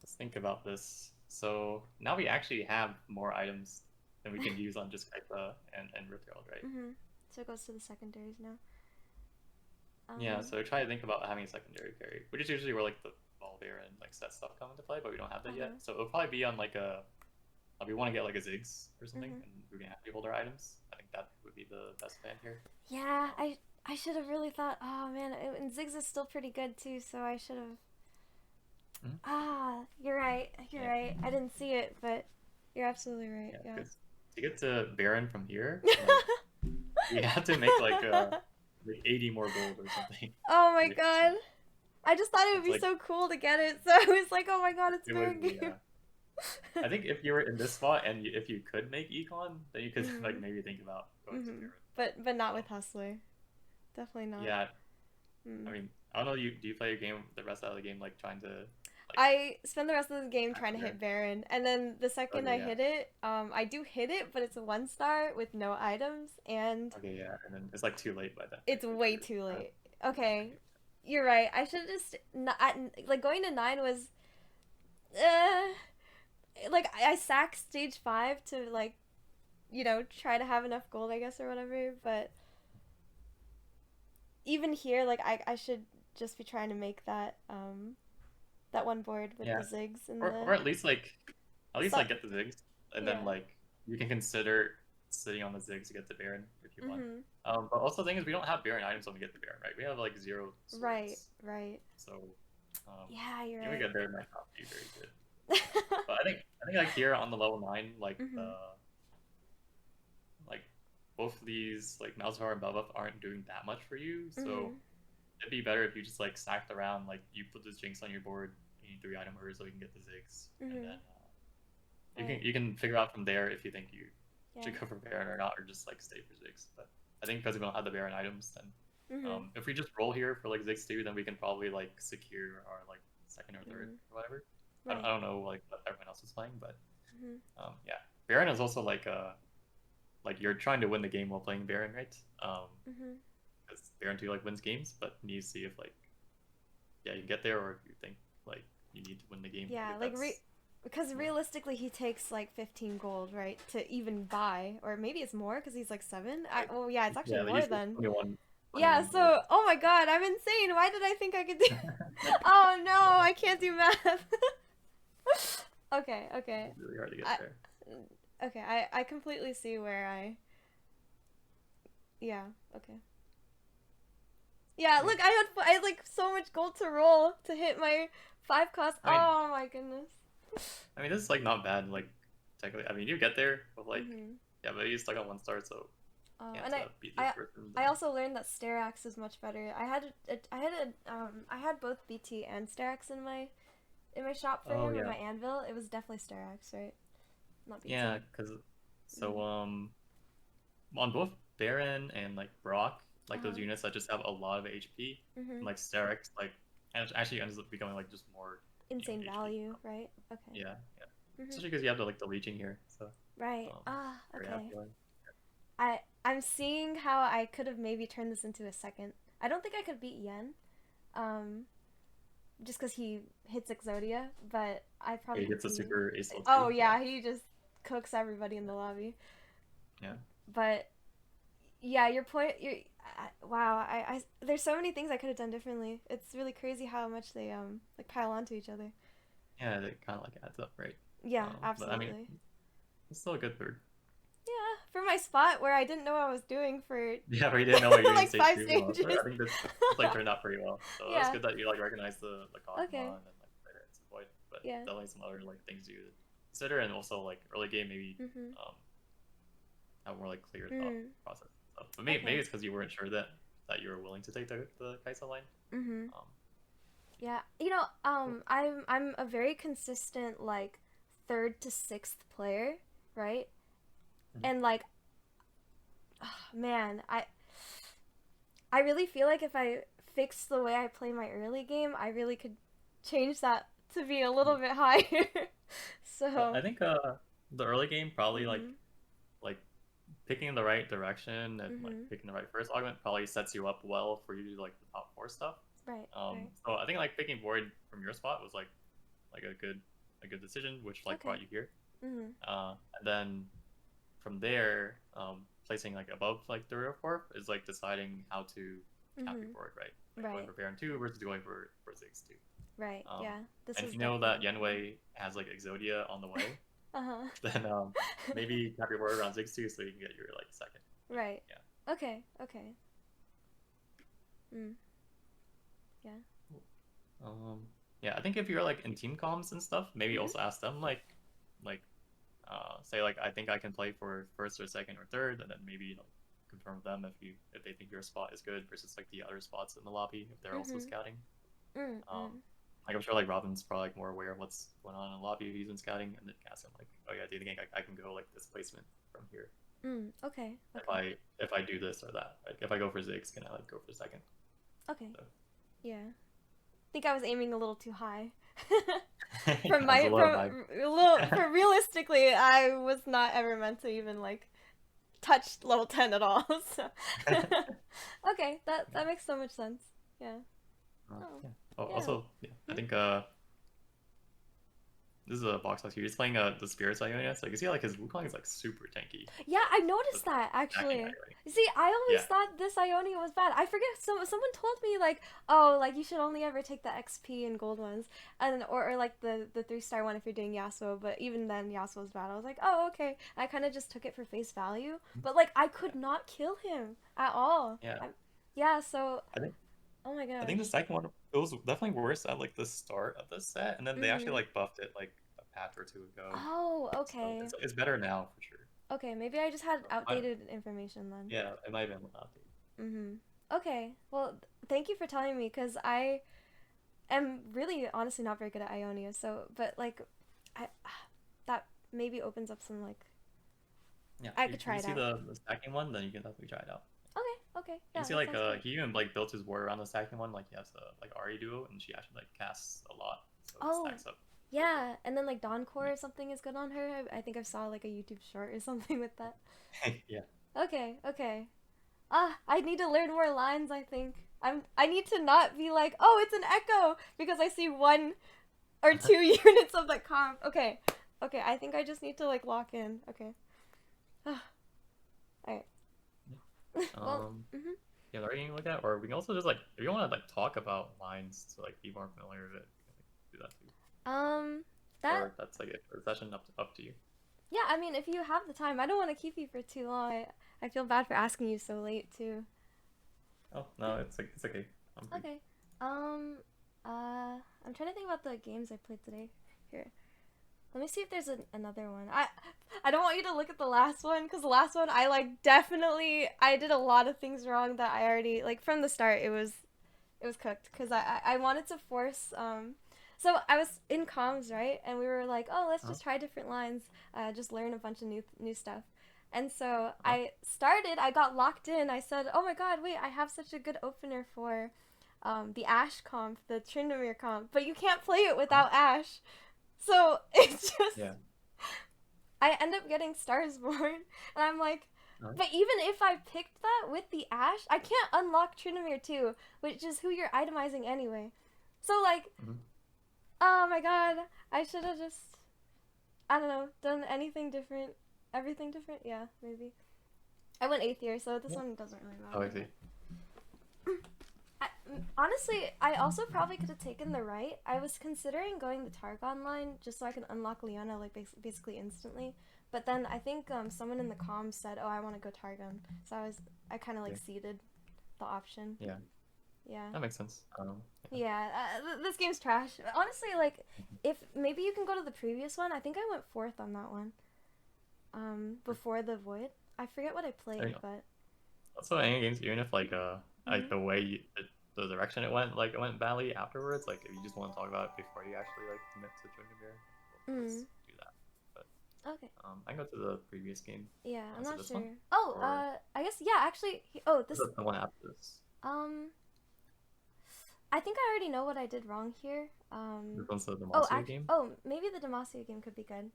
Speaker 1: let's think about this. So now we actually have more items than we can use on just Kaita and Rift Herald, right?
Speaker 2: Mhm. So it goes to the secondaries now.
Speaker 1: Yeah,
Speaker 2: Um.
Speaker 1: so try to think about having a secondary carry, which is usually where like the Volbear and like set stuff come into play, but we don't have that
Speaker 2: Uh-huh.
Speaker 1: yet. So it'll probably be on like we want to get like a Ziggs or something,
Speaker 2: Mhm.
Speaker 1: and we're gonna have to hold our items. I think that would be the best plan here.
Speaker 2: Yeah, I should have really thought. Oh man, and Ziggs is still pretty good too, so I should have.
Speaker 1: Mhm.
Speaker 2: Ah, you're right. You're
Speaker 1: Yeah,
Speaker 2: right. I didn't see it, but you're absolutely right.
Speaker 1: yeah,
Speaker 2: Yeah.
Speaker 1: because to get to Baron from here, like we have to make like 80 more gold or something.
Speaker 2: Oh my
Speaker 1: Right? So
Speaker 2: god. I just thought it would
Speaker 1: it's
Speaker 2: be
Speaker 1: like
Speaker 2: so cool to get it, so I was like, oh my god, it's
Speaker 1: it
Speaker 2: very
Speaker 1: would be.
Speaker 2: game.
Speaker 1: I think if you were in this spot and if you could make econ, then you could like
Speaker 2: Mhm.
Speaker 1: maybe think about going to
Speaker 2: Mhm.
Speaker 1: Baron.
Speaker 2: But not
Speaker 1: Um,
Speaker 2: with Hustler. Definitely not.
Speaker 1: yeah, I
Speaker 2: Mm.
Speaker 1: mean, I don't know. You do you play your game the rest of the game like trying to like
Speaker 2: I spend the rest of the game
Speaker 1: attack
Speaker 2: trying
Speaker 1: the
Speaker 2: to hit
Speaker 1: Baron?
Speaker 2: Baron, and then the second
Speaker 1: Okay,
Speaker 2: I
Speaker 1: yeah.
Speaker 2: hit it, I do hit it, but it's a 1 star with no items, and
Speaker 1: Okay, yeah. And then it's like too late by then, right?
Speaker 2: it's
Speaker 1: If
Speaker 2: way
Speaker 1: you're
Speaker 2: too
Speaker 1: out of
Speaker 2: late.
Speaker 1: the
Speaker 2: Okay,
Speaker 1: game.
Speaker 2: you're right. I should just like going to 9 was uh like I sacked stage 5 to like try to have enough gold, I guess, or whatever. But even here, like I should just be trying to make that that one board with
Speaker 1: Yeah,
Speaker 2: the zigs and
Speaker 1: or
Speaker 2: the
Speaker 1: at least
Speaker 2: so
Speaker 1: like get the zigs, and then
Speaker 2: yeah.
Speaker 1: like you can consider sitting on the zigs to get the Baron if you want.
Speaker 2: Mhm.
Speaker 1: But also the thing is we don't have Baron items when we get the Baron, right? We have like zero
Speaker 2: Right,
Speaker 1: swords,
Speaker 2: right.
Speaker 1: so
Speaker 2: Yeah, you're
Speaker 1: if we
Speaker 2: right.
Speaker 1: get there, it might not be very good. But I think like here on the level 9, like
Speaker 2: Mhm.
Speaker 1: like both of these like Malzahar and Belbuff aren't doing that much for you, so
Speaker 2: Mhm.
Speaker 1: it'd be better if you just like stacked around, like you put this Jinx on your board, you need 3 item orders so you can get the Ziggs, and
Speaker 2: Mhm.
Speaker 1: then
Speaker 2: Right.
Speaker 1: you can figure out from there if you think you
Speaker 2: Yeah.
Speaker 1: should go for Baron or not, or just like stay for Ziggs. But I think because we don't have the Baron items, then
Speaker 2: Mhm.
Speaker 1: if we just roll here for like Ziggs too, then we can probably like secure our like second or third
Speaker 2: Mhm.
Speaker 1: or whatever. I
Speaker 2: Right.
Speaker 1: don't know like what everyone else is playing, but
Speaker 2: Mhm.
Speaker 1: yeah, Baron is also like you're trying to win the game while playing Baron, right?
Speaker 2: Mhm.
Speaker 1: Because Baron 2 like wins games, but you need to see if like yeah you get there, or if you think like you need to win the game. Like
Speaker 2: Yeah,
Speaker 1: if
Speaker 2: like
Speaker 1: that's
Speaker 2: because
Speaker 1: yeah,
Speaker 2: realistically he takes like 15 gold, right, to even buy, or maybe it's more because he's like 7.
Speaker 1: like
Speaker 2: Oh yeah, it's actually
Speaker 1: yeah, they
Speaker 2: more
Speaker 1: usually
Speaker 2: than.
Speaker 1: 21
Speaker 2: Yeah,
Speaker 1: gold.
Speaker 2: so oh my god, I'm insane. Why did I think I could do? Oh no, I can't do math. Okay, okay.
Speaker 1: It's really hard to get
Speaker 2: I
Speaker 1: there.
Speaker 2: okay, I completely see where I yeah, okay. Yeah,
Speaker 1: Yeah.
Speaker 2: look, I had like so much gold to roll to hit my 5 cost.
Speaker 1: I mean,
Speaker 2: Oh my goodness.
Speaker 1: this is like not bad. Like technically, you get there, but like
Speaker 2: Mhm.
Speaker 1: yeah, but you stuck on 1 star, so can't
Speaker 2: And
Speaker 1: beat this
Speaker 2: I
Speaker 1: person.
Speaker 2: I
Speaker 1: Then
Speaker 2: also learned that Sterax is much better. I had both BT and Sterax in my shop for
Speaker 1: oh
Speaker 2: him in
Speaker 1: yeah,
Speaker 2: my anvil. It was definitely Sterax, right? Not
Speaker 1: yeah,
Speaker 2: BT.
Speaker 1: because so
Speaker 2: Mhm.
Speaker 1: on both Baron and like Brock,
Speaker 2: Uh
Speaker 1: like those
Speaker 2: huh.
Speaker 1: units that just have a lot of HP, and
Speaker 2: Mhm.
Speaker 1: like Sterex, like and it actually ends up becoming like just more
Speaker 2: Insane
Speaker 1: HP.
Speaker 2: value, right? Okay.
Speaker 1: Yeah, yeah.
Speaker 2: Mhm.
Speaker 1: Especially because you have the leeching here, so
Speaker 2: Right.
Speaker 1: um,
Speaker 2: Ah.
Speaker 1: very
Speaker 2: Okay.
Speaker 1: happy one.
Speaker 2: I'm seeing how I could have maybe turned this into a second. I don't think I could beat Yen. Um. Just because he hits Exodia, but I
Speaker 1: Yeah,
Speaker 2: probably
Speaker 1: he
Speaker 2: could
Speaker 1: gets a
Speaker 2: beat.
Speaker 1: super ace too.
Speaker 2: Oh
Speaker 1: Yeah,
Speaker 2: yeah, he just cooks everybody in the lobby.
Speaker 1: yeah.
Speaker 2: But yeah, your point. Wow. There's so many things I could have done differently. It's really crazy how much they like pile onto each other.
Speaker 1: Yeah, it kind of like adds up, right?
Speaker 2: Yeah,
Speaker 1: But I mean,
Speaker 2: absolutely.
Speaker 1: it's still a good bird.
Speaker 2: Yeah, for my spot where I didn't know what I was doing for
Speaker 1: Yeah, but you didn't know what you were doing
Speaker 2: like
Speaker 1: stage
Speaker 2: 5
Speaker 1: two for Monster.
Speaker 2: stages.
Speaker 1: I think this like turned out pretty well. So it was
Speaker 2: Yeah.
Speaker 1: good that you like recognized the
Speaker 2: Okay.
Speaker 1: Cosma and then like later it's Void, but
Speaker 2: Yeah.
Speaker 1: definitely some other like things you consider, and also like early game maybe
Speaker 2: Mhm.
Speaker 1: um have more like clear thought
Speaker 2: Mm.
Speaker 1: process and stuff. But maybe
Speaker 2: Okay.
Speaker 1: it's because you weren't sure that you were willing to take the Kaisa line.
Speaker 2: Mhm.
Speaker 1: Um,
Speaker 2: Yeah. I'm a very consistent like 3rd to 6th player, right?
Speaker 1: mhm.
Speaker 2: And like, man, I really feel like if I fix the way I play my early game, I really could change that to be a little bit higher.
Speaker 1: I
Speaker 2: So,
Speaker 1: think the early game probably
Speaker 2: mhm.
Speaker 1: like picking the right direction and like
Speaker 2: Mhm.
Speaker 1: picking the right first augment probably sets you up well for you to like the top 4 stuff.
Speaker 2: Right, right.
Speaker 1: So I think like picking Void from your spot was like a good decision, which like
Speaker 2: Okay.
Speaker 1: brought you here.
Speaker 2: Mhm.
Speaker 1: And then from there, placing like above like the rear fourth is like deciding how to cap your
Speaker 2: Mhm.
Speaker 1: board, right? Like going
Speaker 2: Right.
Speaker 1: for Baron 2 versus going for Ziggs 2.
Speaker 2: Right.
Speaker 1: Um,
Speaker 2: Yeah. This
Speaker 1: and if
Speaker 2: was
Speaker 1: you know that
Speaker 2: definitely important.
Speaker 1: Yenwei has like Exodia on the way,
Speaker 2: Uh-huh.
Speaker 1: then maybe cap your board around Ziggs 2 so you can get your like second. But,
Speaker 2: Right.
Speaker 1: yeah.
Speaker 2: Okay. Okay. Mm. Yeah.
Speaker 1: Yeah, I think if you're like in team comms and stuff, maybe
Speaker 2: Mhm.
Speaker 1: also ask them like say like I think I can play for first or second or third, and then maybe like confirm with them if they think your spot is good versus like the other spots in the lobby if they're also
Speaker 2: Mhm.
Speaker 1: scouting.
Speaker 2: Mm.
Speaker 1: Um,
Speaker 2: Mm.
Speaker 1: like I'm sure like Robin's probably like more aware of what's going on in the lobby if he's been scouting, and then ask him like, oh yeah, do you think I can go like this placement from here
Speaker 2: Mm. Okay. Okay.
Speaker 1: if I do this or that? Like if I go for Ziggs, can I like go for second?
Speaker 2: Okay.
Speaker 1: So
Speaker 2: Yeah. I think I was aiming a little too high.
Speaker 1: yeah, it's a little high.
Speaker 2: For realistically, I was not ever meant to even like touch level 10 at all. So okay, that makes so much sense. Yeah. Oh.
Speaker 1: Yeah. Oh,
Speaker 2: Yeah.
Speaker 1: also, yeah, I
Speaker 2: Hmm?
Speaker 1: think this is a box box here. He's playing the Spirits Ionia, so you can see like his Wukong is like super tanky.
Speaker 2: Yeah, I
Speaker 1: The
Speaker 2: noticed that
Speaker 1: stacking
Speaker 2: actually.
Speaker 1: Ionia.
Speaker 2: See, I always
Speaker 1: Yeah.
Speaker 2: thought this Ionia was bad. I forget someone told me like, oh, like you should only ever take the XP and gold ones, and or like the 3-star one if you're doing Yasuo. But even then, Yasuo's bad. I was like, oh, okay. I kind of just took it for face value. But like, I
Speaker 1: Yeah.
Speaker 2: could not kill him at all.
Speaker 1: Yeah.
Speaker 2: Yeah. So,
Speaker 1: I think
Speaker 2: oh my
Speaker 1: I think the
Speaker 2: gosh.
Speaker 1: second one it was definitely worse at like the start of the set, and then they actually
Speaker 2: Mhm.
Speaker 1: like buffed it like a patch or two ago.
Speaker 2: Oh,
Speaker 1: So
Speaker 2: okay.
Speaker 1: it's better now for sure.
Speaker 2: Okay, maybe I just had
Speaker 1: I,
Speaker 2: outdated information then.
Speaker 1: yeah, it might have been updated.
Speaker 2: Mhm. Okay. Well, thank you for telling me because I am really honestly not very good at Ionia. So, but like, I that maybe opens up some like
Speaker 1: Yeah,
Speaker 2: I
Speaker 1: if
Speaker 2: could try
Speaker 1: you
Speaker 2: it
Speaker 1: see
Speaker 2: out.
Speaker 1: the stacking one, then you can definitely try it out.
Speaker 2: Okay. Okay.
Speaker 1: You can
Speaker 2: Yeah,
Speaker 1: see
Speaker 2: that
Speaker 1: like
Speaker 2: sounds good.
Speaker 1: he even like built his war around the stacking one. Like he has a like Ari duo, and she actually like casts a lot, so it
Speaker 2: Oh,
Speaker 1: stacks up really quick.
Speaker 2: yeah. And then like Dawn Core or something is good on her. I think I saw like a YouTube short or something with that.
Speaker 1: Yeah.
Speaker 2: Okay. Okay. I need to learn more lines. I think I need to not be like, oh, it's an echo because I see one or two units of the comp. Okay. Okay. I think I just need to like lock in. Okay. All right. Well.
Speaker 1: Um,
Speaker 2: Mhm.
Speaker 1: yeah, are you look at, or we can also just like if you want to like talk about lines to like be more familiar with it, we can, like, do that too.
Speaker 2: Um. That
Speaker 1: Or that's like it for the session up to you.
Speaker 2: Yeah, I mean, if you have the time, I don't want to keep you for too long. I feel bad for asking you so late too.
Speaker 1: Oh no, it's like it's okay. I'm free.
Speaker 2: Okay. Um. I'm trying to think about the games I played today. Here, let me see if there's another one. I don't want you to look at the last one because the last one I like definitely I did a lot of things wrong that I already like from the start. It was cooked because I wanted to force so I was in comms, right, and we were like, oh, let's
Speaker 1: Huh?
Speaker 2: just try different lines, just learn a bunch of new stuff. And so
Speaker 1: Huh?
Speaker 2: I got locked in. I said, oh my god, wait, I have such a good opener for the Ash comp, the Tryndamere comp, but you can't play it
Speaker 1: Huh?
Speaker 2: without Ash. So it's just
Speaker 1: Yeah.
Speaker 2: I end up getting Stars Born, and I'm like,
Speaker 1: Huh?
Speaker 2: but even if I picked that with the Ash, I can't unlock Tryndamere 2, which is who you're itemizing anyway. So like,
Speaker 1: Mhm.
Speaker 2: oh my god, I should have just I don't know done anything different, everything different. Yeah, maybe. I went 8th year, so this
Speaker 1: Yeah.
Speaker 2: one doesn't really
Speaker 1: Oh, I
Speaker 2: matter.
Speaker 1: see.
Speaker 2: Honestly, I also probably could have taken the right. I was considering going the Targon line just so I could unlock Leona like basically instantly. But then I think someone in the comms said, "Oh, I want to go Targon," so I kind of like
Speaker 1: Yeah.
Speaker 2: ceded the option.
Speaker 1: Yeah.
Speaker 2: Yeah.
Speaker 1: That makes sense. Yeah.
Speaker 2: Yeah, this game's trash. Honestly, like, if maybe you can go to the previous one. I think I went 4th on that one. Before the Void. I forget what I
Speaker 1: There
Speaker 2: played,
Speaker 1: you go.
Speaker 2: but.
Speaker 1: Also, any games, even if like
Speaker 2: Mhm.
Speaker 1: the way the direction it went badly afterwards. Like if you just want to talk about it before you actually like commit to Drinkerbeer, let's
Speaker 2: Mm.
Speaker 1: do that. But
Speaker 2: Okay.
Speaker 1: I can go to the previous game.
Speaker 2: Yeah, I'm
Speaker 1: Is it
Speaker 2: not
Speaker 1: this one
Speaker 2: sure. Oh,
Speaker 1: or
Speaker 2: I guess yeah. Actually, oh,
Speaker 1: is
Speaker 2: this.
Speaker 1: it the one after this?
Speaker 2: Um, I think I already know what I did wrong here.
Speaker 1: This one's the Demacia game.
Speaker 2: Maybe the Demacia game could be good.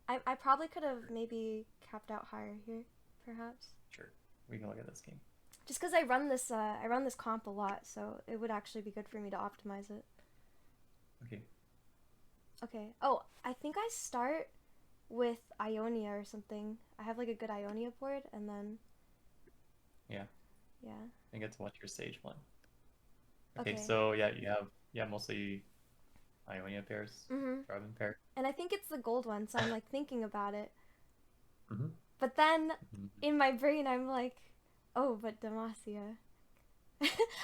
Speaker 2: I probably could have maybe capped out higher here, perhaps.
Speaker 1: Sure, we can look at this game.
Speaker 2: Just because I run this comp a lot, so it would actually be good for me to optimize it.
Speaker 1: Okay.
Speaker 2: Okay. Oh, I think I start with Ionia or something. I have like a good Ionia board, and then
Speaker 1: Yeah.
Speaker 2: yeah.
Speaker 1: I get to watch your stage one. Okay,
Speaker 2: Okay.
Speaker 1: so yeah, you have mostly Ionia pairs,
Speaker 2: Mhm.
Speaker 1: Dragon pair.
Speaker 2: And I think it's the gold one, so I'm like thinking about it.
Speaker 1: Mm-hmm.
Speaker 2: But then
Speaker 1: Mm-hmm.
Speaker 2: in my brain, I'm like, oh, but Demacia.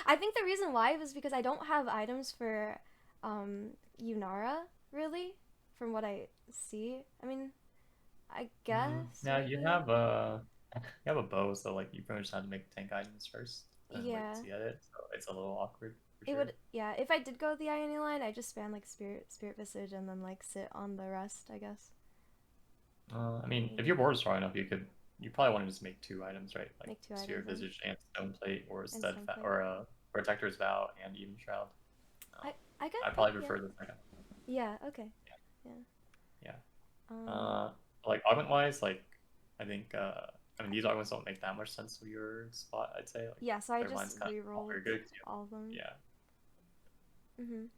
Speaker 2: I think the reason why was because I don't have items for Yunara, really, from what I see. I mean, I guess
Speaker 1: Yeah, you
Speaker 2: maybe.
Speaker 1: have a you have a bow, so like you pretty much have to make tank items first and wait
Speaker 2: Yeah.
Speaker 1: to get it. So it's a little awkward for
Speaker 2: It
Speaker 1: sure.
Speaker 2: would, yeah. If I did go the Ione line, I just spam like Spirit Visage and then like sit on the rest, I guess.
Speaker 1: I mean, if
Speaker 2: Maybe
Speaker 1: your board is strong enough, you probably want to just make two items, right? Like
Speaker 2: make two
Speaker 1: Sphere
Speaker 2: items then
Speaker 1: Visage and Stone Plate, or
Speaker 2: and
Speaker 1: Steadfast,
Speaker 2: Stoneplate.
Speaker 1: or Protector's Vow and Even Shroud. Um,
Speaker 2: I
Speaker 1: I
Speaker 2: got
Speaker 1: probably
Speaker 2: yeah.
Speaker 1: prefer the second.
Speaker 2: Yeah. Okay.
Speaker 1: Yeah,
Speaker 2: Yeah.
Speaker 1: yeah.
Speaker 2: Um.
Speaker 1: Like augment wise, like I think I mean these augments don't make that much sense for your spot. I'd say like
Speaker 2: Yeah. So I
Speaker 1: their line's
Speaker 2: just
Speaker 1: kind of not
Speaker 2: re-rolled
Speaker 1: very good. 'Cause
Speaker 2: all of them.
Speaker 1: yeah,
Speaker 2: Mhm.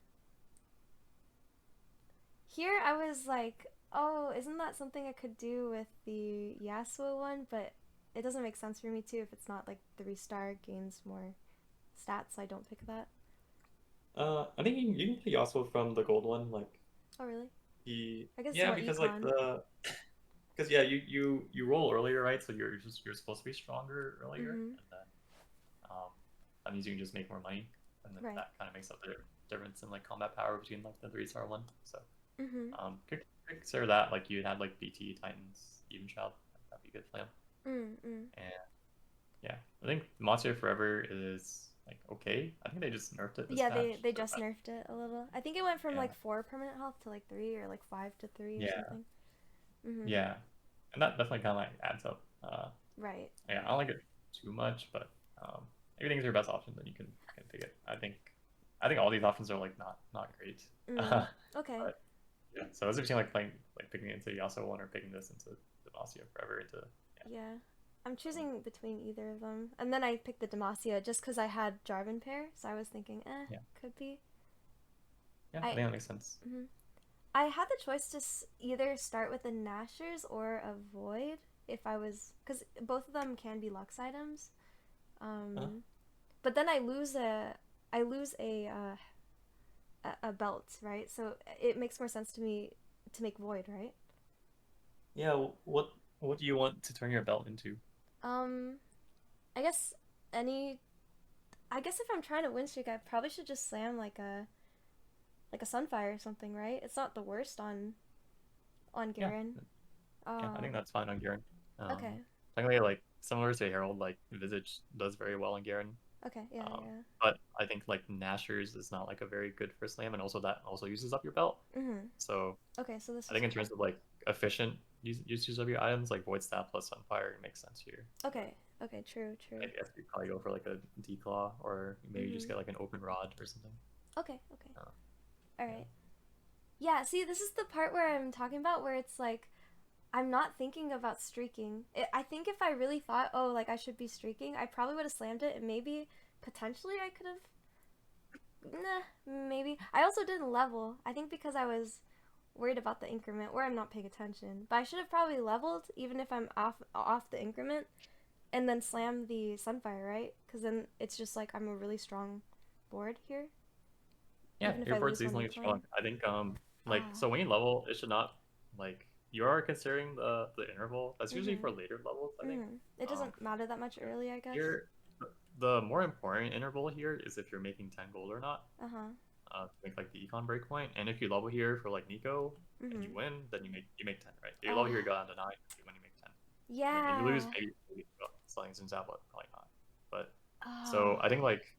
Speaker 2: here I was like, oh, isn't that something I could do with the Yasuo one? But it doesn't make sense for me too if it's not like 3-star gains more stats. So I don't pick that.
Speaker 1: I think you can play Yasuo from the gold one, like
Speaker 2: Oh really?
Speaker 1: he,
Speaker 2: I guess it's
Speaker 1: yeah,
Speaker 2: more
Speaker 1: because like
Speaker 2: econ.
Speaker 1: because yeah, you roll earlier, right? So you're supposed to be stronger earlier,
Speaker 2: Mhm.
Speaker 1: and then that means you can just make more money, and then
Speaker 2: Right.
Speaker 1: that kind of makes up the difference in like combat power between like the 3-star one. So
Speaker 2: Mhm.
Speaker 1: consider that like you had like BT Titans even child, that'd be good for them.
Speaker 2: Mm. Mm.
Speaker 1: And yeah, I think Monster Forever is like okay. I think they just nerfed it this
Speaker 2: Yeah,
Speaker 1: patch.
Speaker 2: they just nerfed it a little. I think it went from
Speaker 1: Yeah,
Speaker 2: like 4 permanent health to like 3 or like 5 to 3 or
Speaker 1: yeah,
Speaker 2: something. Mhm.
Speaker 1: yeah, and that definitely kind of like adds up.
Speaker 2: Right.
Speaker 1: Yeah, I don't like it too much, but if you think it's your best option, then you can pick it. I think all these options are like not great.
Speaker 2: Mm. Okay.
Speaker 1: But yeah, so as if you like playing like picking it into Yasuo one or picking this into Demacia forever into yeah.
Speaker 2: Yeah. I'm
Speaker 1: Um,
Speaker 2: choosing between either of them. And then I picked the Demacia just because I had Jarvan pair, so I was thinking,
Speaker 1: yeah,
Speaker 2: could be.
Speaker 1: yeah, I
Speaker 2: I
Speaker 1: think that makes sense.
Speaker 2: mhm. I had the choice to either start with a Nashers or a Void if I was, because both of them can be Lux items.
Speaker 1: Uh,
Speaker 2: Um, but then I lose a belt, right? So it makes more sense to me to make Void, right?
Speaker 1: yeah, what do you want to turn your belt into?
Speaker 2: Um, I guess any. I guess if I'm trying to win streak, I probably should just slam like a Sunfire or something, right? It's not the worst on
Speaker 1: Yeah,
Speaker 2: Garen.
Speaker 1: yeah, I think
Speaker 2: Um,
Speaker 1: that's fine on Garen.
Speaker 2: okay,
Speaker 1: Technically, like similar to Herald, like Visage does very well on Garen.
Speaker 2: okay, yeah,
Speaker 1: Um,
Speaker 2: yeah.
Speaker 1: but I think like Nashers is not like a very good first slam, and also that also uses up your belt.
Speaker 2: Mhm.
Speaker 1: So
Speaker 2: Okay, so this
Speaker 1: I
Speaker 2: is
Speaker 1: think in
Speaker 2: good.
Speaker 1: terms of like efficient usage of your items, like Void Staff plus Sunfire makes sense here.
Speaker 2: Okay, okay, true, true.
Speaker 1: I guess you probably go for like a Declaw, or maybe you just
Speaker 2: Mhm.
Speaker 1: get like an Open Rod or something.
Speaker 2: Okay, okay.
Speaker 1: Uh,
Speaker 2: All
Speaker 1: yeah,
Speaker 2: right. Yeah, see, this is the part where I'm talking about where it's like I'm not thinking about streaking. I think if I really thought, oh, like I should be streaking, I probably would have slammed it and maybe potentially I could have. Nah, maybe. I also didn't level. I think because I was worried about the increment or I'm not paying attention. But I should have probably leveled even if I'm off the increment and then slam the Sunfire, right? Because then it's just like I'm a really strong board here,
Speaker 1: yeah,
Speaker 2: even if
Speaker 1: your
Speaker 2: I
Speaker 1: board's
Speaker 2: lose one
Speaker 1: seasonally strong.
Speaker 2: econ.
Speaker 1: I think like
Speaker 2: Ah.
Speaker 1: so when you level, it should not like you are considering the interval. That's usually
Speaker 2: Mhm.
Speaker 1: for later levels, I think.
Speaker 2: Mhm. It
Speaker 1: Um,
Speaker 2: doesn't matter that much early, I guess.
Speaker 1: Here, the more important interval here is if you're making 10 gold or not,
Speaker 2: Uh huh.
Speaker 1: to make like the econ breakpoint. And if you level here for like Nico and you
Speaker 2: Mhm.
Speaker 1: win, then you make 10, right? If you level here,
Speaker 2: Ah.
Speaker 1: you go down to 9. If you win, you make 10. And then if you lose,
Speaker 2: Yeah.
Speaker 1: maybe well, something zooms out, but probably not. But so
Speaker 2: Ah.
Speaker 1: I think like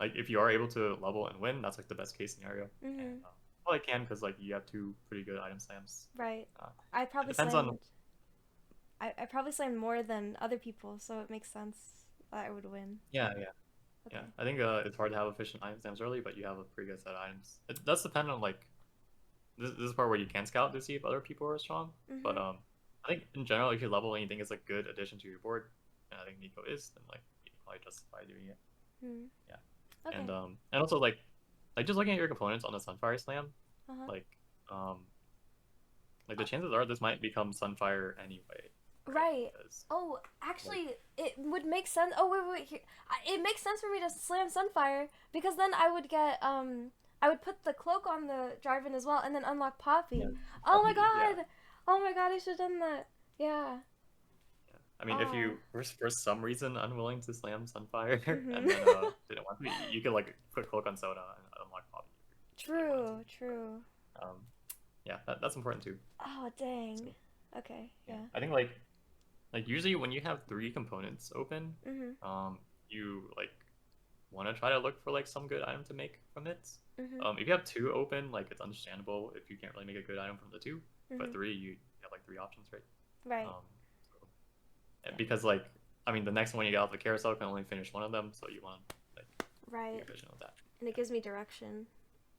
Speaker 1: if you are able to level and win, that's like the best case scenario. And
Speaker 2: Mhm.
Speaker 1: probably can because like you have two pretty good item slams.
Speaker 2: Right.
Speaker 1: Uh,
Speaker 2: I
Speaker 1: it
Speaker 2: probably
Speaker 1: depends on
Speaker 2: slammed. I probably slammed more than other people, so it makes sense that I would win.
Speaker 1: yeah, yeah.
Speaker 2: Okay.
Speaker 1: I think it's hard to have efficient item slams early, but you have a pretty good set of items. It does depend on like this is the part where you can scout to see if other people are strong. But
Speaker 2: Mhm.
Speaker 1: I think in general, if you level and you think it's a good addition to your board, and I think Nico is, then like you can probably justify doing it.
Speaker 2: Hmm.
Speaker 1: Yeah,
Speaker 2: Okay.
Speaker 1: and also like just looking at your components on the Sunfire Slam,
Speaker 2: Uh huh.
Speaker 1: like um like the chances are this might become Sunfire anyway, right?
Speaker 2: Right.
Speaker 1: Because
Speaker 2: Oh,
Speaker 1: like
Speaker 2: actually, it would make sense. Oh, wait, wait, here. It makes sense for me to slam Sunfire because then I would get I would put the cloak on the Jarvan as well and then unlock
Speaker 1: yeah,
Speaker 2: Poppy. Oh my
Speaker 1: Poppy, yeah.
Speaker 2: god. Oh my god, I should have done that. Yeah.
Speaker 1: Yeah. I mean, if
Speaker 2: Ah.
Speaker 1: you were for some reason unwilling to slam Sunfire
Speaker 2: Mhm.
Speaker 1: and then didn't want to, you could like put Cloak on Soda and unlock Poppy if you really wanted to.
Speaker 2: True, true.
Speaker 1: But yeah, that's important too.
Speaker 2: Oh,
Speaker 1: So
Speaker 2: dang. Okay,
Speaker 1: yeah,
Speaker 2: yeah.
Speaker 1: I think like usually when you have three components open,
Speaker 2: Mhm.
Speaker 1: you like want to try to look for like some good item to make from it.
Speaker 2: Mhm.
Speaker 1: If you have two open, like it's understandable if you can't really make a good item from the two, but
Speaker 2: Mhm.
Speaker 1: three you have like three options, right?
Speaker 2: Right.
Speaker 1: Um, so
Speaker 2: Yeah.
Speaker 1: because like I mean the next one you get off the carousel can only finish one of them, so you want to like be
Speaker 2: Right.
Speaker 1: efficient with that.
Speaker 2: And it gives me direction.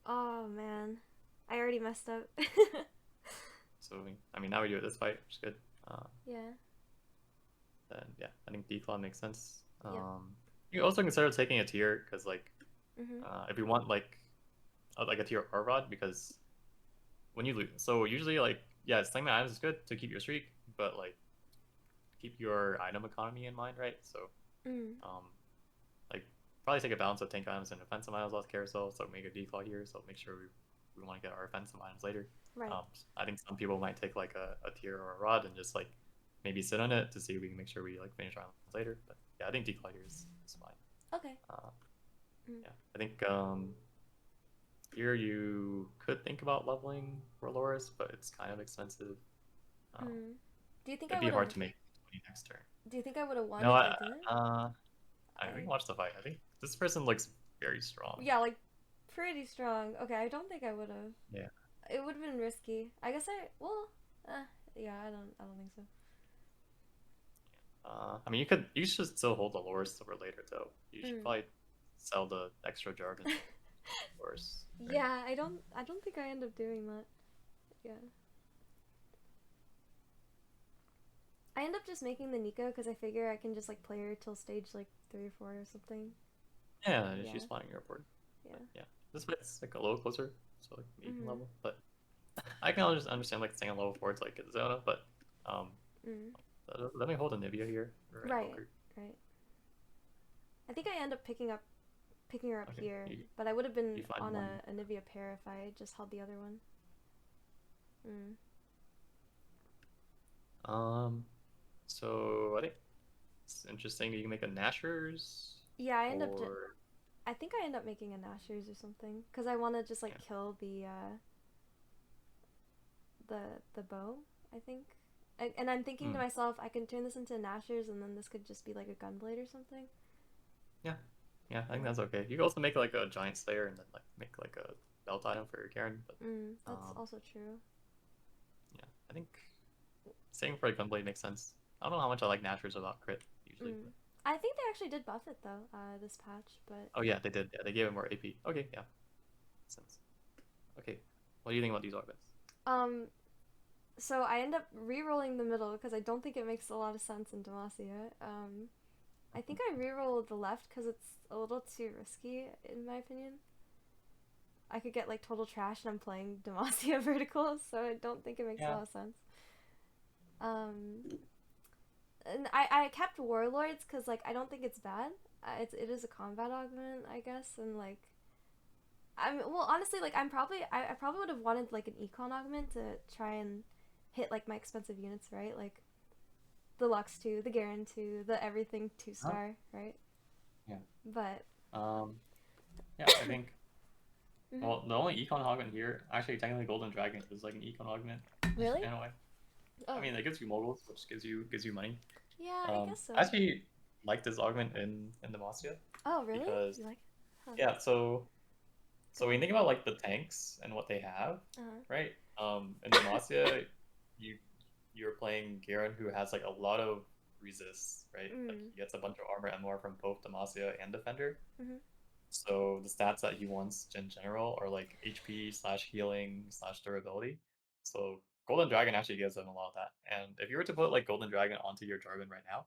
Speaker 2: Oh man. I already messed up.
Speaker 1: So I mean now we do it this fight, which is good. Uh,
Speaker 2: Yeah.
Speaker 1: then yeah, I think declaw makes sense.
Speaker 2: Yep.
Speaker 1: You also consider taking a tier because like
Speaker 2: Mhm.
Speaker 1: if you want like a tier R rod because when you lose. So usually like yeah, slaying my items is good to keep your streak, but like keep your item economy in mind, right? So
Speaker 2: Mm.
Speaker 1: um like probably take a balance of tank items and offensive items off carousel. So make a declaw here. So make sure we want to get our offensive items later.
Speaker 2: Right.
Speaker 1: I think some people might take like a tier or a rod and just like maybe sit on it to see if we can make sure we like finish our items later. But yeah, I think declaw here is fine.
Speaker 2: Okay. Mm.
Speaker 1: Yeah, I think here you could think about leveling Warlords, but it's kind of expensive. Um,
Speaker 2: Mm. Do you think I
Speaker 1: it'd be
Speaker 2: would have?
Speaker 1: hard to make 20 next turn.
Speaker 2: Do you think I would have won
Speaker 1: No,
Speaker 2: if I didn't?
Speaker 1: I
Speaker 2: I
Speaker 1: think watch the fight. I think this person looks very strong.
Speaker 2: Yeah, like pretty strong. Okay, I don't think I would have.
Speaker 1: Yeah.
Speaker 2: It would have been risky. I guess I well, yeah, I don't think so.
Speaker 1: I mean, you should still hold the lore silver later though. You should
Speaker 2: Mm.
Speaker 1: probably sell the extra jargon lores, right?
Speaker 2: Yeah, I don't think I end up doing that. Yeah. I end up just making the Nico because I figure I can just like play her till stage like 3 or 4 or something.
Speaker 1: Yeah,
Speaker 2: Yeah.
Speaker 1: she's spawning your board.
Speaker 2: Yeah.
Speaker 1: But yeah, this bit's like a little closer, so like even
Speaker 2: Mhm.
Speaker 1: level. But I can just understand like staying on level 4 to like get the Zona, but um,
Speaker 2: Mm.
Speaker 1: let me hold a Nivea here or
Speaker 2: Right.
Speaker 1: Invoker.
Speaker 2: Right. I think I end up picking her up
Speaker 1: Okay,
Speaker 2: here, but I would have been
Speaker 1: you find
Speaker 2: on
Speaker 1: one.
Speaker 2: a Nivea pair if I just held the other one. Mm.
Speaker 1: So I think it's interesting. You can make a Nashers
Speaker 2: Yeah,
Speaker 1: or
Speaker 2: I think I end up making a Nashers or something because I want to just like
Speaker 1: yeah.
Speaker 2: kill the the bow. I think, and I'm thinking to
Speaker 1: Hmm.
Speaker 2: myself, I can turn this into Nashers, and then this could just be like a Gunblade or something.
Speaker 1: Yeah, yeah, I think
Speaker 2: Yeah.
Speaker 1: that's okay. You can also make like a Giant Slayer and then like make like a belt item for your Karen. But
Speaker 2: That's also true.
Speaker 1: yeah, I think saving for a Gunblade makes sense. I don't know how much I like Nashers without crit usually.
Speaker 2: Mm.
Speaker 1: But...
Speaker 2: I think they actually did buff it though, this patch, but
Speaker 1: Oh yeah, they did. Yeah, they gave it more AP. Okay, yeah, makes sense. Okay, what do you think about these augments?
Speaker 2: um, so I end up re-rolling the middle because I don't think it makes a lot of sense in Demacia. I think I re-roll the left because it's a little too risky in my opinion. I could get like total trash and I'm playing Demacia vertical, so I don't think it makes a
Speaker 1: Yeah.
Speaker 2: lot of sense. Um, and I kept Warlords because like I don't think it's bad. It is a combat augment, I guess, and like well honestly like I probably would have wanted like an econ augment to try and hit like my expensive units, right? Like the Lux 2, the Garen 2, the everything 2-star, right?
Speaker 1: Yeah.
Speaker 2: But
Speaker 1: Um, yeah, I think.
Speaker 2: mhm.
Speaker 1: Well, the only econ augment here, actually, technically, Golden Dragon is like an econ augment
Speaker 2: Really?
Speaker 1: in a way. I
Speaker 2: Oh,
Speaker 1: mean, it gives you moguls, which gives you money.
Speaker 2: yeah, I guess
Speaker 1: I
Speaker 2: so.
Speaker 1: actually like this augment in Demacia
Speaker 2: Oh, really?
Speaker 1: because
Speaker 2: You like it? Huh.
Speaker 1: yeah, so when you think about like the tanks and what they have,
Speaker 2: Uh-huh.
Speaker 1: right? In Demacia, you you're playing Garen who has like a lot of resists, right? Like
Speaker 2: Mm.
Speaker 1: he gets a bunch of armor and more from both Demacia and Defender.
Speaker 2: Mhm.
Speaker 1: So the stats that he wants in general are like HP slash healing slash durability. So Golden Dragon actually gives him a lot of that. And if you were to put like Golden Dragon onto your Jarvan right now,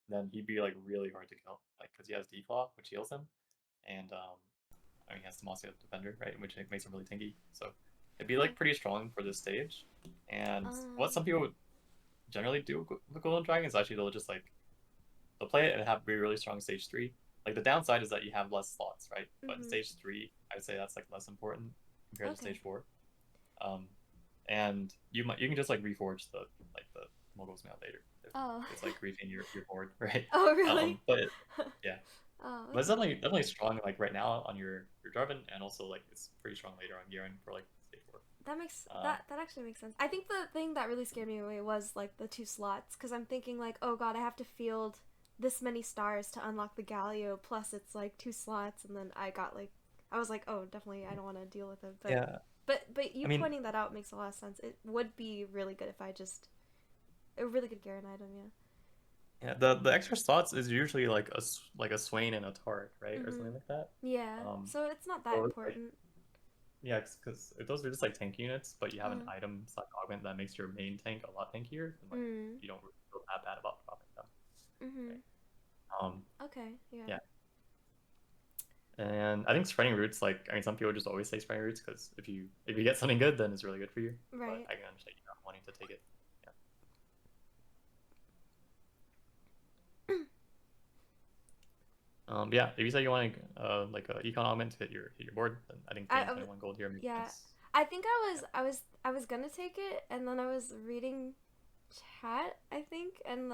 Speaker 1: then he'd be like really hard to kill, like because he has Declaw, which heals him, and I mean he has Demacia Defender, right, which makes him really tanky. So it'd be like
Speaker 2: Okay.
Speaker 1: pretty strong for this stage. And what
Speaker 2: Um.
Speaker 1: some people would generally do with Golden Dragon is actually they'll just like they'll play it and have be really strong stage 3. Like the downside is that you have less slots, right? But in
Speaker 2: Mhm.
Speaker 1: stage 3, I'd say that's like less important compared to
Speaker 2: Okay.
Speaker 1: stage 4. Um, and you can just like reforge the Mogul's Mail later if
Speaker 2: Oh.
Speaker 1: it's like griefing your board, right?
Speaker 2: Oh, really?
Speaker 1: But yeah,
Speaker 2: Oh,
Speaker 1: but it's
Speaker 2: okay.
Speaker 1: definitely strong like right now on your Jarvan, and also like it's pretty strong later on Garen for like stage 4.
Speaker 2: That makes
Speaker 1: Um,
Speaker 2: that actually makes sense. I think the thing that really scared me away was like the 2 slots because I'm thinking like, oh god, I have to field this many stars to unlock the Galio. Plus, it's like 2 slots, and then I was like, oh, definitely, I don't want to deal with it. But
Speaker 1: yeah,
Speaker 2: but
Speaker 1: I
Speaker 2: you
Speaker 1: mean,
Speaker 2: pointing that out makes a lot of sense. It would be really good if I just a really good Garen item, yeah.
Speaker 1: yeah, the extra slots is usually like like a Swain and a Tard, right, or
Speaker 2: Mhm.
Speaker 1: something like that.
Speaker 2: Yeah.
Speaker 1: Um,
Speaker 2: So it's not that
Speaker 1: so it's like
Speaker 2: important.
Speaker 1: yeah, because those are just like tank units, but you have an
Speaker 2: Uh.
Speaker 1: item slash augment that makes your main tank a lot tankier, and like
Speaker 2: Mm.
Speaker 1: you don't really feel that bad about dropping them, right?
Speaker 2: Mhm.
Speaker 1: Um,
Speaker 2: Okay. Yeah.
Speaker 1: yeah, And I think spreading roots, like I mean, some people just always say spreading roots because if you get something good, then it's really good for you. But
Speaker 2: Right.
Speaker 1: I can understand you not wanting to take it. Yeah. Yeah. If you say you want like a econ augment to hit your board, then I think
Speaker 2: I
Speaker 1: paying
Speaker 2: um,
Speaker 1: 21 gold here makes
Speaker 2: yeah.
Speaker 1: sense.
Speaker 2: I think
Speaker 1: Yeah.
Speaker 2: I was gonna take it, and then I was reading chat, I think, and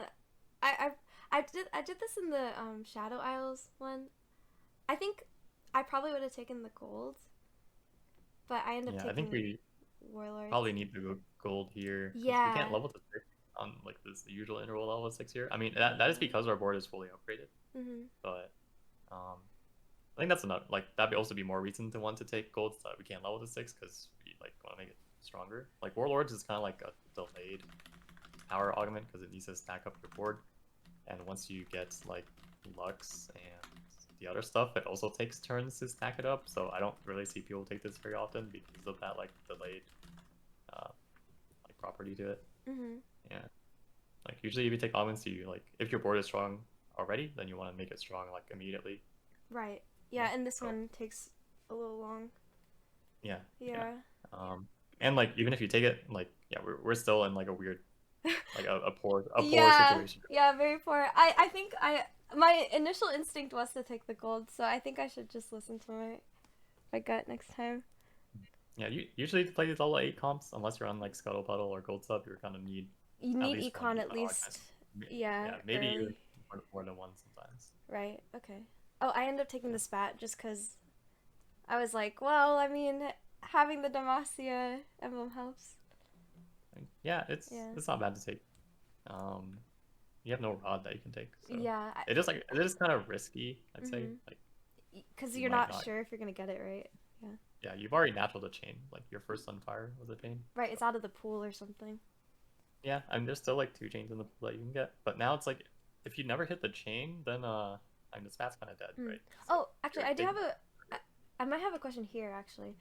Speaker 2: I I did this in the Shadow Isles one. I think I probably would have taken the gold, but I ended up
Speaker 1: Yeah. I think
Speaker 2: taking
Speaker 1: we
Speaker 2: Warlords.
Speaker 1: probably need to go gold here because we can't
Speaker 2: Yeah.
Speaker 1: level to 6 on like this the usual interval level of 6 here. I mean that is
Speaker 2: Yeah.
Speaker 1: because our board is fully upgraded,
Speaker 2: Mhm.
Speaker 1: but um I think that's enough. Like that'd also be more reason to want to take gold so that we can't level to 6 because we like want to make it stronger. Like Warlords is kind of like a delayed power augment because it needs to stack up your board, and once you get like Lux and the other stuff, it also takes turns to stack it up. So I don't really see people take this very often because of that like delayed uh, like property to it.
Speaker 2: Mhm.
Speaker 1: Yeah, like usually if you take augments, you like if your board is strong already, then you want to make it strong like immediately.
Speaker 2: Right.
Speaker 1: Yeah.
Speaker 2: Yeah, and this
Speaker 1: So
Speaker 2: one takes a little long.
Speaker 1: yeah, yeah.
Speaker 2: Yeah.
Speaker 1: Um, and like even if you take it, like yeah, we're still in like a weird, like a poor
Speaker 2: Yeah.
Speaker 1: situation.
Speaker 2: Yeah, very poor. I think I my initial instinct was to take the gold, so I think I should just listen to my gut next time.
Speaker 1: Yeah, you usually to play these level 8 comps, unless you're on like Scuttle Puddle or Gold Sub, you're gonna need
Speaker 2: You
Speaker 1: at
Speaker 2: need
Speaker 1: least one
Speaker 2: econ at
Speaker 1: econ augment.
Speaker 2: least. Yeah,
Speaker 1: Yeah, maybe even
Speaker 2: early.
Speaker 1: more than one sometimes.
Speaker 2: Right. Okay. Oh, I ended up taking
Speaker 1: Yeah.
Speaker 2: the spat just cuz I was like, well, I mean, having the Demacia emblem helps.
Speaker 1: Yeah,
Speaker 2: Yeah.
Speaker 1: it's not bad to take. Um, you have no rod that you can take, so
Speaker 2: Yeah.
Speaker 1: it is kind of risky, I'd say.
Speaker 2: Mhm.
Speaker 1: Like
Speaker 2: Cuz
Speaker 1: you
Speaker 2: you're
Speaker 1: might
Speaker 2: not
Speaker 1: not.
Speaker 2: sure if you're going to get it, right? Yeah.
Speaker 1: Yeah, you've already natural the chain. Like your first Sunfire was a chain.
Speaker 2: Right,
Speaker 1: So
Speaker 2: it's out of the pool or something.
Speaker 1: yeah, and there's still like 2 chains in the pool that you can get. But now it's like if you never hit the chain, then I mean the spat's kind of dead,
Speaker 2: Hmm.
Speaker 1: right? So
Speaker 2: Oh, actually,
Speaker 1: you're
Speaker 2: I do have
Speaker 1: taking.
Speaker 2: I might have a question here actually.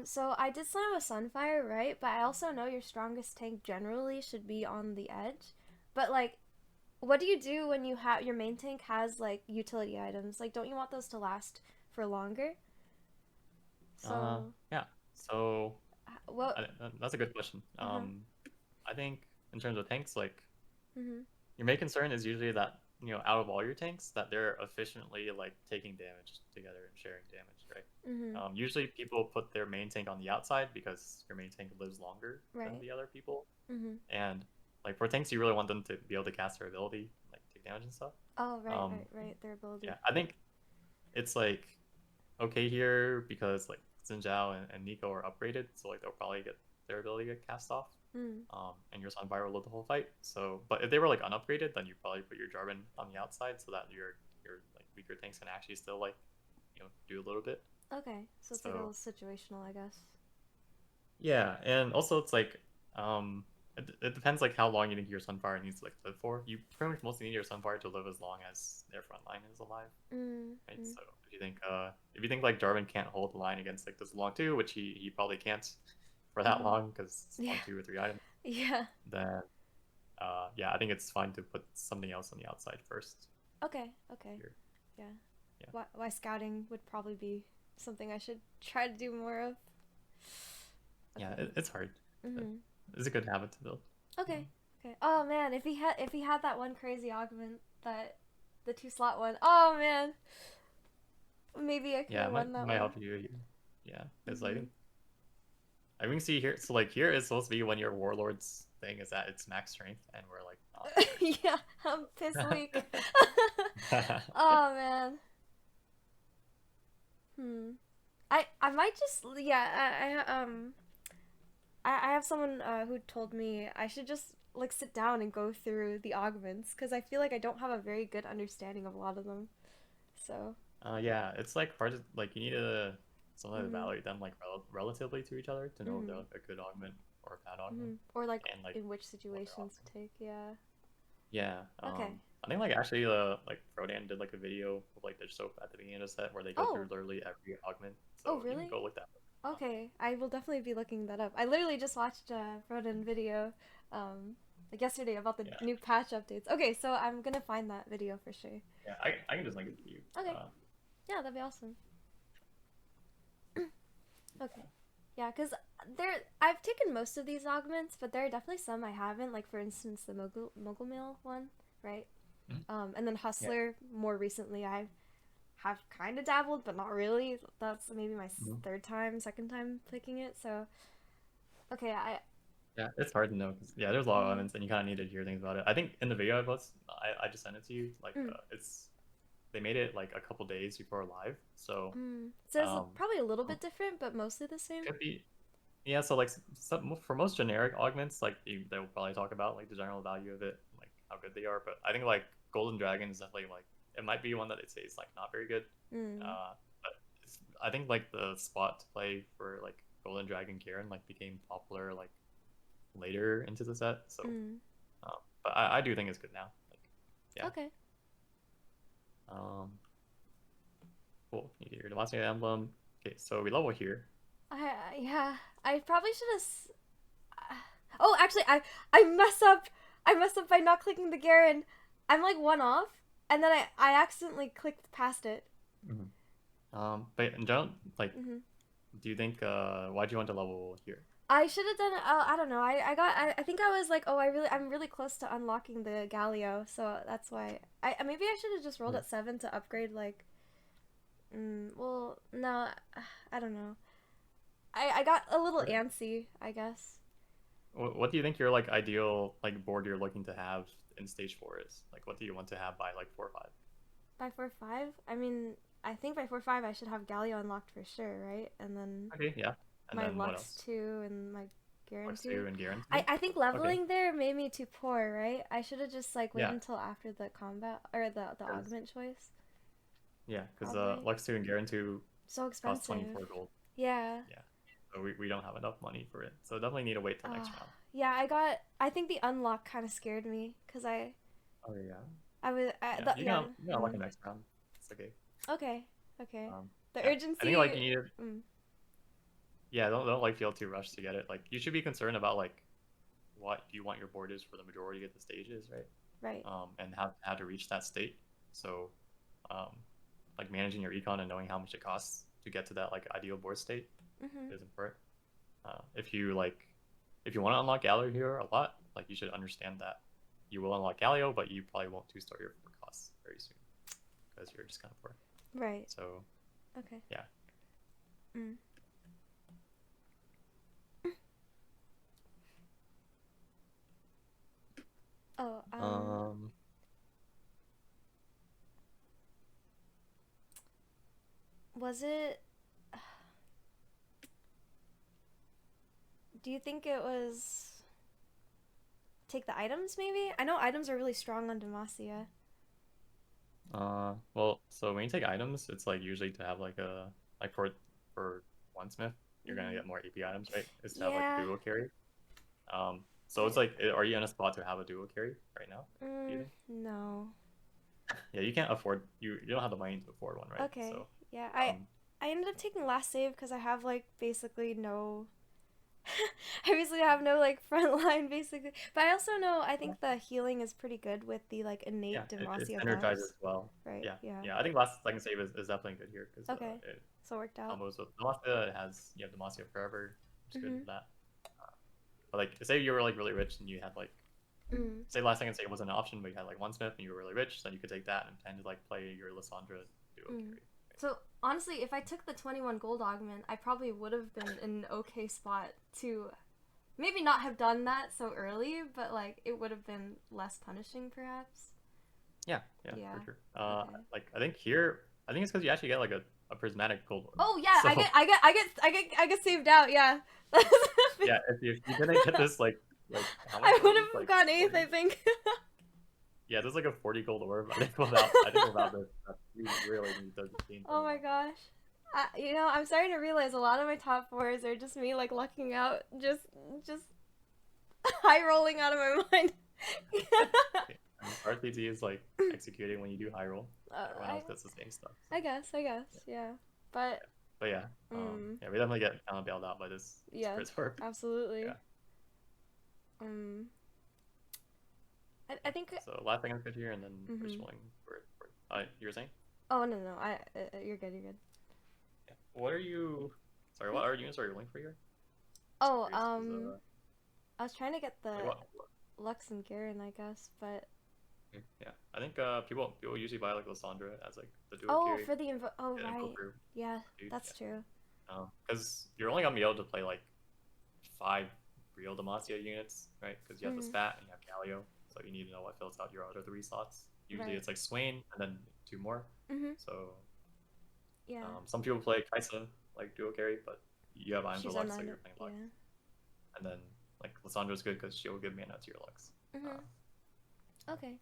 Speaker 2: So I did slam a Sunfire, right? But I also know your strongest tank generally should be on the edge. But like, what do you do when you have your main tank has like utility items? Like, don't you want those to last for longer? So,
Speaker 1: Yeah. So
Speaker 2: what?
Speaker 1: that's a good question.
Speaker 2: Uh huh.
Speaker 1: I think in terms of tanks, like
Speaker 2: Mhm.
Speaker 1: your main concern is usually that out of all your tanks, that they're efficiently like taking damage together and sharing damage, right?
Speaker 2: Mhm.
Speaker 1: Usually people put their main tank on the outside because your main tank lives longer than
Speaker 2: Right.
Speaker 1: the other people,
Speaker 2: Mhm.
Speaker 1: and like for tanks, you really want them to be able to cast their ability, like take damage and stuff.
Speaker 2: Oh, right,
Speaker 1: Um,
Speaker 2: right, right. Their ability.
Speaker 1: yeah, I think it's like okay here because like Xin and Nico are upgraded, so like they'll probably get their ability to get cast off.
Speaker 2: Mm.
Speaker 1: And your Sunfire will live the whole fight. So, but if they were like unupgraded, then you probably put your Jarvan on the outside so that your like weaker tanks can actually still like do a little bit.
Speaker 2: Okay, so it's like a little
Speaker 1: So
Speaker 2: situational, I guess.
Speaker 1: yeah, and also it's like it depends like how long you think your Sunfire needs to like live for. You pretty much mostly need your Sunfire to live as long as their front line is alive,
Speaker 2: Mm.
Speaker 1: right?
Speaker 2: Mm.
Speaker 1: So if you think like Jarvan can't hold the line against like this long two, which he probably can't for that
Speaker 2: Mhm.
Speaker 1: long because it's
Speaker 2: Yeah.
Speaker 1: long 2 or 3 items,
Speaker 2: Yeah.
Speaker 1: then yeah, I think it's fine to put something else on the outside first
Speaker 2: Okay. Okay.
Speaker 1: here.
Speaker 2: Yeah.
Speaker 1: Yeah,
Speaker 2: Why scouting would probably be something I should try to do more of.
Speaker 1: yeah,
Speaker 2: Okay.
Speaker 1: it's hard, but
Speaker 2: Mhm.
Speaker 1: it's a good habit to build.
Speaker 2: Okay. Okay. Oh man, if he had that one crazy augment, that the 2 slot one. Oh man, maybe I could
Speaker 1: Yeah,
Speaker 2: have won
Speaker 1: it
Speaker 2: that
Speaker 1: might
Speaker 2: one.
Speaker 1: help you here. Yeah, because
Speaker 2: Mhm.
Speaker 1: I can see here. So like here is supposed to be when your warlord's thing is at its max strength, and we're like not
Speaker 2: Yeah, I'm piss weak.
Speaker 1: there.
Speaker 2: Oh man. Hmm. I might just yeah I have someone who told me I should just like sit down and go through the augments because I feel like I don't have a very good understanding of a lot of them. So,
Speaker 1: Yeah, it's like hard to like you need to sometimes
Speaker 2: mhm,
Speaker 1: evaluate them like relatively to each other to know if they're
Speaker 2: mhm,
Speaker 1: like a good augment or a bad augment,
Speaker 2: mhm. Or like
Speaker 1: and like
Speaker 2: in which
Speaker 1: what they're
Speaker 2: situations
Speaker 1: offering.
Speaker 2: to take. Yeah.
Speaker 1: Yeah,
Speaker 2: Okay.
Speaker 1: I think like actually like Frodan did like a video of like the soap at the beginning of the set where they go through
Speaker 2: Oh.
Speaker 1: literally every augment,
Speaker 2: Oh,
Speaker 1: so you can
Speaker 2: really?
Speaker 1: go look that up.
Speaker 2: Okay. I will definitely be looking that up. I literally just watched a Froden video, um, like yesterday about the
Speaker 1: Yeah,
Speaker 2: new patch updates. Okay, so I'm gonna find that video for sure.
Speaker 1: yeah, I can just link it to you.
Speaker 2: Okay. Yeah, that'd be awesome. Okay. Yeah, because I've taken most of these augments, but there are definitely some I haven't. Like for instance, the mogul mill one, right?
Speaker 1: Mhm.
Speaker 2: And then
Speaker 1: Yeah.
Speaker 2: Hustler. More recently, I have kind of dabbled, but not really. That's maybe my
Speaker 1: Mhm.
Speaker 2: second time picking it. So okay,
Speaker 1: Yeah, it's hard to know because yeah, there's a lot of
Speaker 2: mm,
Speaker 1: elements and you kind of need to hear things about it. I think in the video I post, I just sent it to you. Like
Speaker 2: mm,
Speaker 1: it's they made it like a couple days before live, so
Speaker 2: so it's
Speaker 1: um
Speaker 2: probably a little bit different, but mostly the same.
Speaker 1: could be yeah. So like some for most generic augments, like they'll probably talk about like the general value of it, like how good they are. But I think like Golden Dragon is definitely like it might be one that they say is like not very good.
Speaker 2: Mm,
Speaker 1: But I think like the spot to play for like Golden Dragon Karen like became popular like later into the set. So,
Speaker 2: mm.
Speaker 1: but I do think it's good now. Like, yeah.
Speaker 2: Okay.
Speaker 1: Um, cool. You get your Demacia emblem. Okay, so we level here.
Speaker 2: Yeah. I probably should have. Oh, actually, I mess up. I messed up by not clicking the Garen. I'm like one off, and then I accidentally clicked past it.
Speaker 1: But in general, like,
Speaker 2: Hmm.
Speaker 1: do you think why do you want to level here?
Speaker 2: I should have done it. I don't know. I think I was like, oh, I'm really close to unlocking the Galio, so that's why. Maybe I should have just rolled
Speaker 1: Yeah.
Speaker 2: at 7 to upgrade like. Well, no, I don't know. I got a little
Speaker 1: Okay.
Speaker 2: antsy, I guess.
Speaker 1: What do you think your like ideal like board you're looking to have in stage 4 is? Like, what do you want to have by like 4 or 5?
Speaker 2: By 4-5, I mean, I think by 4-5 I should have Galio unlocked for sure, right? And then
Speaker 1: Okay, yeah. And
Speaker 2: my
Speaker 1: then what
Speaker 2: Lux
Speaker 1: else?
Speaker 2: 2 and my Garen
Speaker 1: Flex
Speaker 2: 2.
Speaker 1: 2 and Guarantee.
Speaker 2: I think
Speaker 1: Okay.
Speaker 2: leveling there made me too poor, right? I should have just like waited
Speaker 1: Yeah.
Speaker 2: until after the combat or the
Speaker 1: Because
Speaker 2: augment choice.
Speaker 1: yeah, because
Speaker 2: Probably.
Speaker 1: Lux 2 and Guarantee
Speaker 2: So
Speaker 1: cost
Speaker 2: expensive.
Speaker 1: 24 gold.
Speaker 2: Yeah.
Speaker 1: Yeah. So we don't have enough money for it. So definitely need to wait till
Speaker 2: Uh,
Speaker 1: next round.
Speaker 2: yeah, I think the unlock kind of scared me cuz
Speaker 1: Oh yeah.
Speaker 2: I was
Speaker 1: Yeah.
Speaker 2: yeah.
Speaker 1: You can unlock it next round. It's okay.
Speaker 2: Okay. Okay. The
Speaker 1: Yeah. I think like
Speaker 2: urgency
Speaker 1: you need to
Speaker 2: mm,
Speaker 1: yeah, don't like feel too rushed to get it. Like you should be concerned about like what you want your board is for the majority of the stages, right?
Speaker 2: right.
Speaker 1: And how to reach that state. So um like managing your econ and knowing how much it costs to get to that like ideal board state
Speaker 2: Mhm.
Speaker 1: is important. If you want to unlock Galio here a lot, like you should understand that you will unlock Galio, but you probably won't two-star your four costs very soon because you're just kind of poor.
Speaker 2: Right.
Speaker 1: So
Speaker 2: Okay.
Speaker 1: yeah.
Speaker 2: Mm. Oh,
Speaker 1: Um.
Speaker 2: was it do you think it was take the items maybe? I know items are really strong on Demacia.
Speaker 1: Well, so when you take items, it's like usually to have like a like for one smith, you're gonna
Speaker 2: Mhm.
Speaker 1: get more AP items, right? Is to have like a
Speaker 2: Yeah.
Speaker 1: duo carry. So it's
Speaker 2: I
Speaker 1: like, are you in a spot to have a duo carry right now? Do you think?
Speaker 2: no.
Speaker 1: Yeah, you can't afford you don't have the money to afford one, right?
Speaker 2: Okay.
Speaker 1: So,
Speaker 2: Yeah,
Speaker 1: um,
Speaker 2: I ended up taking last save because I have like basically no I basically have no like front line basically. But I also know I think the healing is pretty good with the like
Speaker 1: yeah,
Speaker 2: innate
Speaker 1: it
Speaker 2: Demacia
Speaker 1: synergizes
Speaker 2: buffs.
Speaker 1: well.
Speaker 2: Right,
Speaker 1: Yeah,
Speaker 2: yeah.
Speaker 1: yeah. I think last second save is definitely good here because
Speaker 2: Okay.
Speaker 1: it
Speaker 2: So it worked out.
Speaker 1: combos with Demacia. It has you have Demacia forever, which is good
Speaker 2: Mhm.
Speaker 1: for that. But like, say you were like really rich and you had like,
Speaker 2: Mm.
Speaker 1: say last second save wasn't an option, but you had like one smith and you were really rich, then you could take that and tend to like play your Lissandra duo
Speaker 2: Mm.
Speaker 1: carry.
Speaker 2: So honestly, if I took the 21 gold augment, I probably would have been in an okay spot to maybe not have done that so early, but like it would have been less punishing perhaps.
Speaker 1: Yeah, yeah,
Speaker 2: Yeah.
Speaker 1: for sure.
Speaker 2: Okay.
Speaker 1: Like I think here, I think it's because you actually get like a prismatic gold orb.
Speaker 2: Oh yeah,
Speaker 1: So
Speaker 2: I get saved out. Yeah.
Speaker 1: yeah, if you didn't get this like how much
Speaker 2: I
Speaker 1: gold
Speaker 2: would
Speaker 1: is
Speaker 2: have
Speaker 1: like
Speaker 2: gone eighth,
Speaker 1: 40?
Speaker 2: I think.
Speaker 1: Yeah, there's like a 40 gold orb. I think without this, we really need to gain
Speaker 2: Oh my
Speaker 1: 21.
Speaker 2: gosh. I'm starting to realize a lot of my top fours are just me like lucking out, just high rolling out of my mind.
Speaker 1: Okay. I mean, RTT is like executing when you do high roll. Everyone
Speaker 2: I
Speaker 1: else does the same stuff. So.
Speaker 2: I guess, yeah. But
Speaker 1: But yeah,
Speaker 2: mm,
Speaker 1: yeah, we definitely get kind of bailed out by this
Speaker 2: yes,
Speaker 1: Spritz orb.
Speaker 2: absolutely.
Speaker 1: Yeah.
Speaker 2: Um, I
Speaker 1: Yeah.
Speaker 2: think.
Speaker 1: So last thing I'm good here, and then we're just
Speaker 2: Mm-hmm.
Speaker 1: rolling for you were saying?
Speaker 2: Oh no, no, you're good, you're good.
Speaker 1: Yeah. What are you? Sorry, what are units are you rolling for here? Just
Speaker 2: Oh,
Speaker 1: curious, 'cause,
Speaker 2: I was trying to get
Speaker 1: like
Speaker 2: the
Speaker 1: what?
Speaker 2: Lux and Garen, I guess, but
Speaker 1: Yeah, I think people usually buy like Lysandra as like the dual
Speaker 2: oh,
Speaker 1: carry.
Speaker 2: for the oh
Speaker 1: Yeah, go
Speaker 2: right,
Speaker 1: for
Speaker 2: yeah,
Speaker 1: dude.
Speaker 2: that's
Speaker 1: Yeah,
Speaker 2: true.
Speaker 1: because you're only gonna be able to play like 5 real Demacia units, right? Because you have the
Speaker 2: Mm,
Speaker 1: spat and you have Galio, so you need to know what fills out your other 3 slots. Usually
Speaker 2: right.
Speaker 1: it's like Swain and then 2 more.
Speaker 2: Mhm.
Speaker 1: So
Speaker 2: Yeah.
Speaker 1: some people play Kaisa like dual carry, but you have Iron
Speaker 2: She's on
Speaker 1: Lux, so
Speaker 2: nine.
Speaker 1: you're playing Lux.
Speaker 2: Yeah.
Speaker 1: And then like Lysandra's good because she'll give mana to your Lux.
Speaker 2: Mhm.
Speaker 1: Yeah.
Speaker 2: Okay.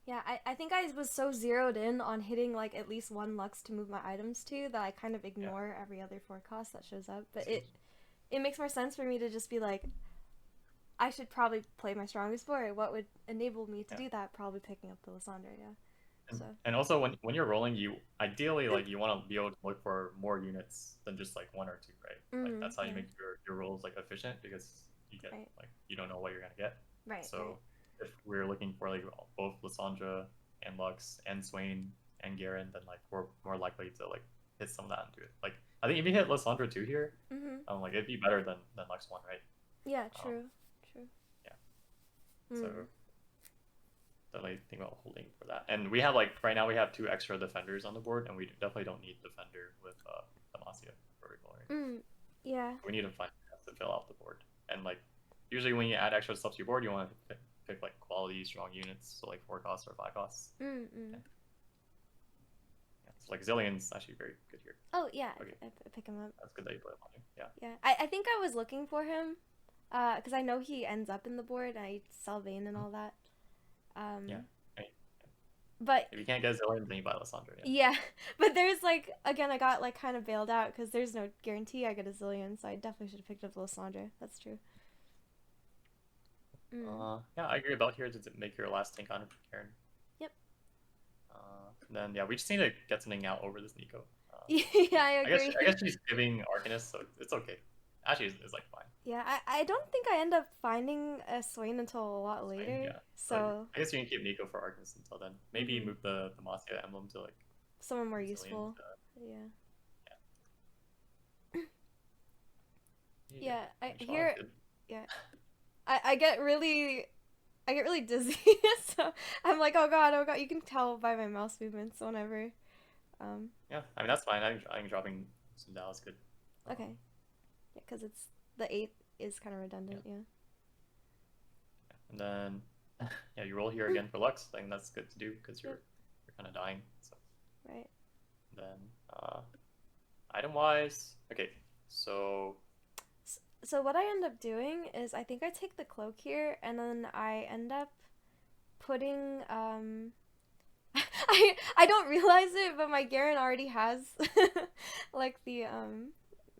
Speaker 2: Yeah, I think I was so zeroed in on hitting like at least one Lux to move my items to that I kind of
Speaker 1: Yeah.
Speaker 2: ignore every other forecast that shows up. But
Speaker 1: Seems-
Speaker 2: it makes more sense for me to just be like, I should probably play my strongest board. What would enable me to
Speaker 1: yeah.
Speaker 2: do that? Probably picking up the Lysandra, yeah. So.
Speaker 1: And also when you're rolling, you ideally like you want to be able to look for more units than just like 1 or 2, right? Like
Speaker 2: Mm,
Speaker 1: that's how you
Speaker 2: yeah.
Speaker 1: make your rolls like efficient because you get
Speaker 2: Right.
Speaker 1: like you don't know what you're gonna get.
Speaker 2: Right. Right.
Speaker 1: So if we're looking for like both Lysandra and Lux and Swain and Garen, then like we're more likely to like hit some of that into it. Like I think if you hit Lysandra 2 here,
Speaker 2: Mhm.
Speaker 1: like it'd be better than Lux 1, right?
Speaker 2: Yeah.
Speaker 1: Um,
Speaker 2: True. True.
Speaker 1: yeah. So
Speaker 2: Mm.
Speaker 1: definitely think about holding for that. And we have like right now we have 2 extra defenders on the board, and we definitely don't need defender with Demacia for Glory.
Speaker 2: Mm. Yeah.
Speaker 1: We need to find to fill out the board. And like usually when you add extra stuff to your board, you want to pick like quality strong units, so like 4 costs or 5 costs.
Speaker 2: Mm. Mm.
Speaker 1: Yeah. Yeah. So like Zillion's actually very good here.
Speaker 2: Oh yeah.
Speaker 1: Okay,
Speaker 2: I pick him up.
Speaker 1: that's good that you put him on here. Yeah.
Speaker 2: Yeah. I think I was looking for him, because I know he ends up in the board. I sell Vayne and all that.
Speaker 1: Yeah.
Speaker 2: But
Speaker 1: If you can't get Zillion, then you buy Lysandra. Yeah.
Speaker 2: yeah, but there's like again, I got like kind of bailed out because there's no guarantee I get a zillion, so I definitely should have picked up Lysandra. That's true.
Speaker 1: Yeah, I agree about here to make your last tank on Karen.
Speaker 2: Yep.
Speaker 1: Then yeah, we just need to get something out over this Nico.
Speaker 2: Yeah, I agree.
Speaker 1: I guess she's giving Arcanist, so it's okay. Actually, it's like fine.
Speaker 2: Yeah, I don't think I end up finding a Swain until a lot later.
Speaker 1: Yeah.
Speaker 2: So
Speaker 1: I guess you can keep Nico for Arcanist until then. Maybe move the Demacia emblem to like
Speaker 2: someone more
Speaker 1: Zillion,
Speaker 2: useful. Yeah.
Speaker 1: Yeah.
Speaker 2: Yeah, I
Speaker 1: Sean's
Speaker 2: here.
Speaker 1: good.
Speaker 2: Yeah, I get really. I get really dizzy, so I'm like, oh god, oh god. You can tell by my mouse movements whenever.
Speaker 1: Yeah, I mean that's fine. I think dropping some Dow is good.
Speaker 2: Okay. Yeah, because it's the 8th is kind of redundant. Yeah.
Speaker 1: And then yeah, you roll here again for Lux. I think that's good to do because you're kind of dying. So
Speaker 2: Right.
Speaker 1: then item wise, okay. So
Speaker 2: So what I end up doing is I think I take the cloak here and then I end up putting I don't realize it, but my Garen already has like the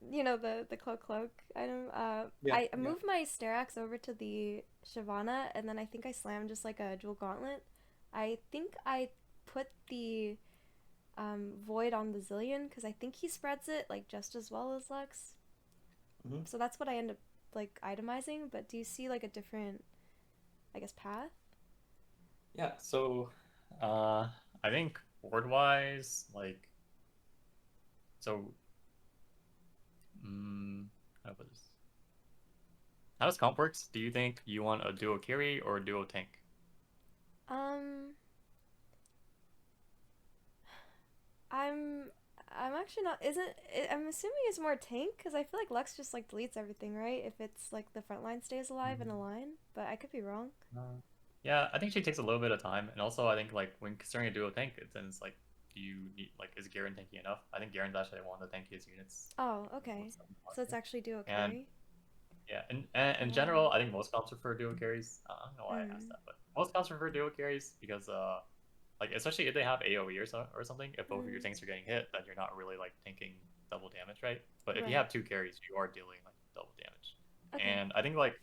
Speaker 2: the cloak item. I moved my Sterax over to the Shyvana and then I think I slammed just like a dual gauntlet. I think I put the Void on the Zillion because I think he spreads it like just as well as Lux. So that's what I end up like itemizing, but do you see like a different, I guess, path?
Speaker 1: yeah, so I think board wise, like so how about this? How does comp works? Do you think you want a duo carry or a duo tank?
Speaker 2: Um, I'm I'm actually not. Isn't I'm assuming it's more tank because I feel like Lux just like deletes everything, right? If it's like the front line stays alive in a line, but I could be wrong.
Speaker 1: Yeah, I think she takes a little bit of time, and also I think like when considering a duo tank, then it's like, do you need like is Garen tanky enough? I think Garen's actually one of the tankiest units.
Speaker 2: Oh, okay. So it's actually duo
Speaker 1: And
Speaker 2: carry.
Speaker 1: yeah, and in general, I think most comps prefer duo carries. I don't know why I asked that, but most comps prefer duo carries because like especially if they have AoE or something, if both of your tanks are getting hit, then you're not really like tanking double damage, right? But if you have 2 carries, you are dealing like double damage.
Speaker 2: Okay.
Speaker 1: And I think like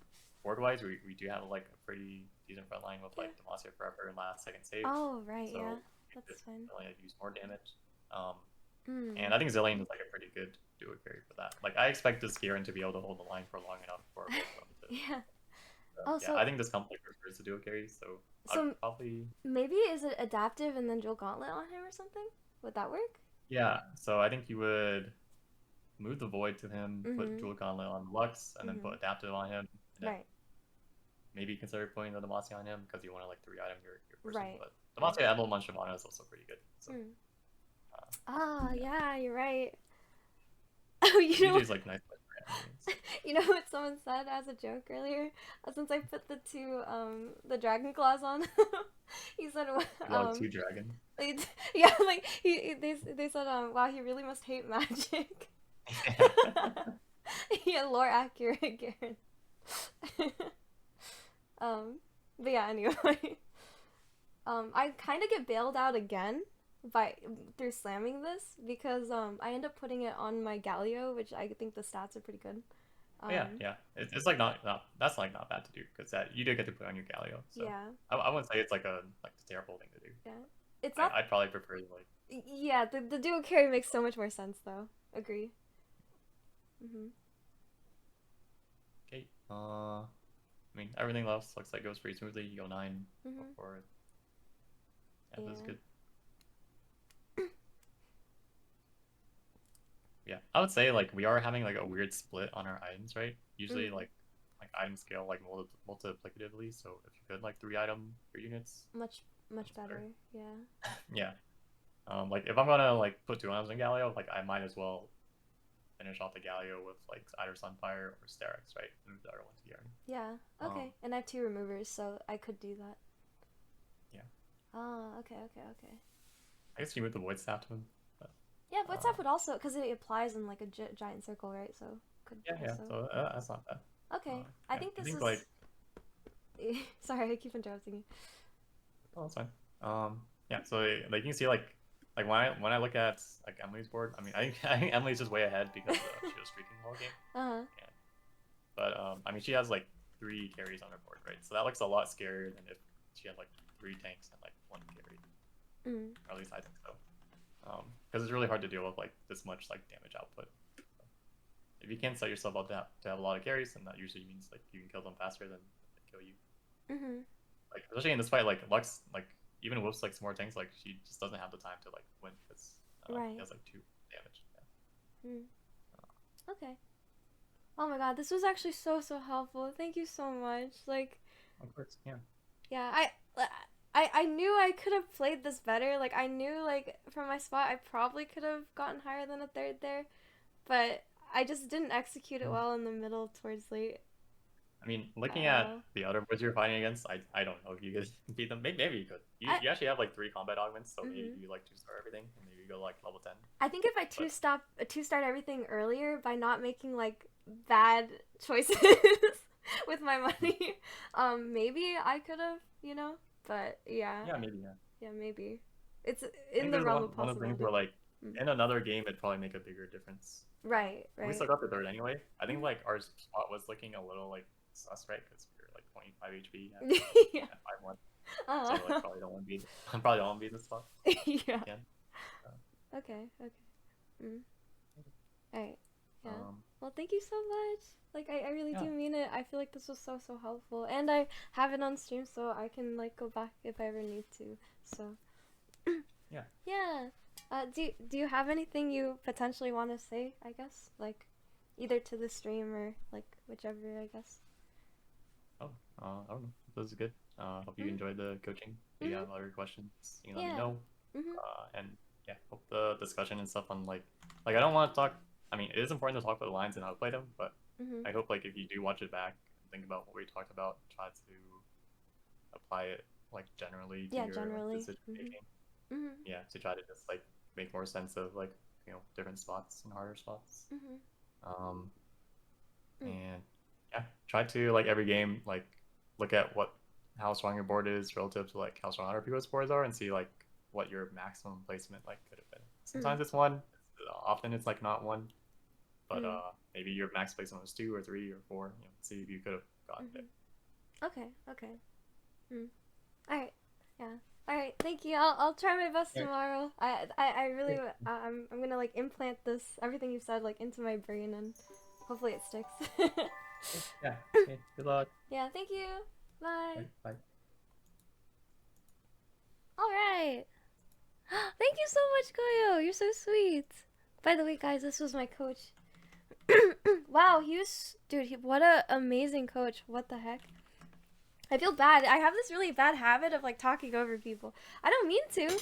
Speaker 1: board wise, we do have like a pretty decent front line with like Demacia Forever and last second save.
Speaker 2: Oh right,
Speaker 1: So
Speaker 2: yeah, that's fine.
Speaker 1: only use more damage. And I think Zillion is like a pretty good duo carry for that. Like I expect this Garen to be able to hold the line for long enough for both of them to.
Speaker 2: Yeah.
Speaker 1: Yeah, I think this conflict prefers the duo carry, so I'd probably.
Speaker 2: Maybe is it adaptive and then dual gauntlet on him or something? Would that work?
Speaker 1: Yeah, so I think you would. move the Void to him, put
Speaker 2: Mhm.
Speaker 1: Jewel Gauntlet on Lux, and then put
Speaker 2: Mhm.
Speaker 1: Adaptive on him, and then
Speaker 2: Right.
Speaker 1: maybe consider putting the Demacia on him because you want to like 3 item your person.
Speaker 2: Right.
Speaker 1: But
Speaker 2: Right.
Speaker 1: Demacia Emblem on Shyvana is also pretty good. So
Speaker 2: Mm.
Speaker 1: uh,
Speaker 2: Ah,
Speaker 1: yeah,
Speaker 2: yeah, you're right. Oh, you know,
Speaker 1: UJ is like nice for enemies.
Speaker 2: you know what someone said as a joke earlier? Since I put the two the dragon claws on, he said
Speaker 1: You got like 2 dragon.
Speaker 2: they, yeah, like they said wow, he really must hate magic.
Speaker 1: Yeah.
Speaker 2: Yeah, lore accurate, Garen. um, but yeah, anyway, I kind of get bailed out again by through slamming this because I end up putting it on my Galio, which I think the stats are pretty good.
Speaker 1: Yeah,
Speaker 2: Um,
Speaker 1: yeah. It's like not that's like not bad to do because that you do get to put on your Galio. So
Speaker 2: yeah,
Speaker 1: I wouldn't say it's like a terrible thing to do.
Speaker 2: yeah. It's not.
Speaker 1: I'd probably prefer like
Speaker 2: Yeah, the dual carry makes so much more sense though. Agree. Mhm.
Speaker 1: okay. I mean everything else looks like goes pretty smoothly. You go 9
Speaker 2: Mhm.
Speaker 1: for yeah, this is
Speaker 2: Yeah.
Speaker 1: good. Yeah, I would say like we are having like a weird split on our items, right? Usually
Speaker 2: Mhm.
Speaker 1: like item scale like multiplicatively. So if you could like 3 item your units,
Speaker 2: Much
Speaker 1: that's better.
Speaker 2: better. Yeah.
Speaker 1: Yeah. Like if I'm gonna like put 2 items in Galio, like I might as well finish off the Galio with like either Sunfire or Sterex, right? Move the other one to Yarn.
Speaker 2: Yeah.
Speaker 1: Um,
Speaker 2: Okay. And I have two removers, so I could do that.
Speaker 1: yeah.
Speaker 2: Ah. Okay. Okay. Okay.
Speaker 1: I guess you move the Void Staff to him. But,
Speaker 2: Yeah, Void
Speaker 1: uh,
Speaker 2: Staff would also, because it applies in like a giant circle, right? So could
Speaker 1: yeah, yeah.
Speaker 2: also.
Speaker 1: So that's not bad.
Speaker 2: Okay. I
Speaker 1: Yeah,
Speaker 2: think
Speaker 1: I
Speaker 2: this
Speaker 1: think
Speaker 2: is.
Speaker 1: like
Speaker 2: Sorry, I keep interrupting you.
Speaker 1: oh, that's fine. Yeah. So like you can see like when I look at like Emily's board, I mean I think Emily's just way ahead because she was streaking the whole game.
Speaker 2: Uh huh.
Speaker 1: Yeah. But I mean she has like 3 carries on her board, right? So that looks a lot scarier than if she had like 3 tanks and like 1 carry.
Speaker 2: Mm.
Speaker 1: Or at least I think so. Because it's really hard to deal with like this much like damage output. So, if you can't set yourself up to have a lot of carries, then that usually means like you can kill them faster than they kill you.
Speaker 2: Mhm.
Speaker 1: Like especially in this fight, like Lux, like even Wolf's like some more tanks, like she just doesn't have the time to like win because he
Speaker 2: Right.
Speaker 1: has like 2 damage.
Speaker 2: Mm. Okay. Oh my god, this was actually so helpful. Thank you so much. Like,
Speaker 1: Of course, yeah.
Speaker 2: yeah, I knew I could have played this better. Like, I knew like from my spot I probably could have gotten higher than a third there, but I just didn't execute it
Speaker 1: Mm.
Speaker 2: well in the middle towards late.
Speaker 1: I mean,
Speaker 2: I
Speaker 1: looking
Speaker 2: don't
Speaker 1: at
Speaker 2: know.
Speaker 1: the other boards you're fighting against, I don't know if you could beat them. Maybe you could.
Speaker 2: I
Speaker 1: You actually have like 3 combat augments, so maybe
Speaker 2: mhm.
Speaker 1: you like 2-star everything, and maybe you go like level 10.
Speaker 2: I think if I
Speaker 1: But
Speaker 2: two start everything earlier by not making like bad choices with my
Speaker 1: mm,
Speaker 2: money, maybe I could have, you know. But yeah,
Speaker 1: yeah, maybe yeah.
Speaker 2: yeah, maybe it's
Speaker 1: I
Speaker 2: in
Speaker 1: think
Speaker 2: the
Speaker 1: there's
Speaker 2: realm of
Speaker 1: one of the things where
Speaker 2: possibility.
Speaker 1: like
Speaker 2: Mm.
Speaker 1: in another game it'd probably make a bigger difference.
Speaker 2: Right,
Speaker 1: And we
Speaker 2: right.
Speaker 1: still got the third anyway. I think
Speaker 2: Mhm.
Speaker 1: like our spot was looking a little like sus, right? Because we were like 25 HP
Speaker 2: Yeah.
Speaker 1: at 5-1. So like
Speaker 2: Uh,
Speaker 1: probably don't want to be probably don't want to be this spot if
Speaker 2: yeah.
Speaker 1: you can. Uh,
Speaker 2: Okay. Okay. Mm. All right. Yeah.
Speaker 1: um,
Speaker 2: Well, thank you so much. Like, I really
Speaker 1: yeah,
Speaker 2: do mean it. I feel like this was so helpful, and I have it on stream, so I can like go back if I ever need to. So.
Speaker 1: yeah.
Speaker 2: Yeah. Do you have anything you potentially want to say? I guess like, either to the stream or like whichever. I guess.
Speaker 1: Oh, I don't know. This is good. Hope you
Speaker 2: Mhm.
Speaker 1: enjoyed the coaching. If you
Speaker 2: Mhm.
Speaker 1: have other questions, you can let me
Speaker 2: Yeah.
Speaker 1: know.
Speaker 2: Mhm.
Speaker 1: And yeah, hope the discussion and stuff on like I don't want to talk. I mean, it is important to talk about the lines and how to play them, but
Speaker 2: Mhm.
Speaker 1: I hope like if you do watch it back and think about what we talked about, try to apply it like generally to
Speaker 2: Yeah.
Speaker 1: your like
Speaker 2: Generally.
Speaker 1: decision
Speaker 2: Mhm.
Speaker 1: making.
Speaker 2: Mhm.
Speaker 1: Yeah, to try to just like make more sense of like different spots and harder spots.
Speaker 2: Mhm.
Speaker 1: Um,
Speaker 2: Mm.
Speaker 1: and yeah, try to like every game like look at what how strong your board is relative to like how strong other people's boards are and see like what your maximum placement like could have been.
Speaker 2: Mm.
Speaker 1: Sometimes it's one, often it's like not one, but
Speaker 2: Mm.
Speaker 1: maybe your max placement was 2 or 3 or 4. See if you could have gotten there.
Speaker 2: Mhm. Okay. Okay. Mm. All right. Yeah. All right. Thank you. I'll try my best
Speaker 1: Yeah,
Speaker 2: tomorrow. I really
Speaker 1: great.
Speaker 2: I'm gonna like implant this everything you said like into my brain and hopefully it sticks.
Speaker 1: Yeah. Okay. Good luck.
Speaker 2: Yeah. Thank you. Bye.
Speaker 1: Bye. Bye.
Speaker 2: All right. Thank you so much, Koyo. You're so sweet. By the way, guys, this was my coach. Wow, dude, what a amazing coach. What the heck? I feel bad. I have this really bad habit of like talking over people. I don't mean to.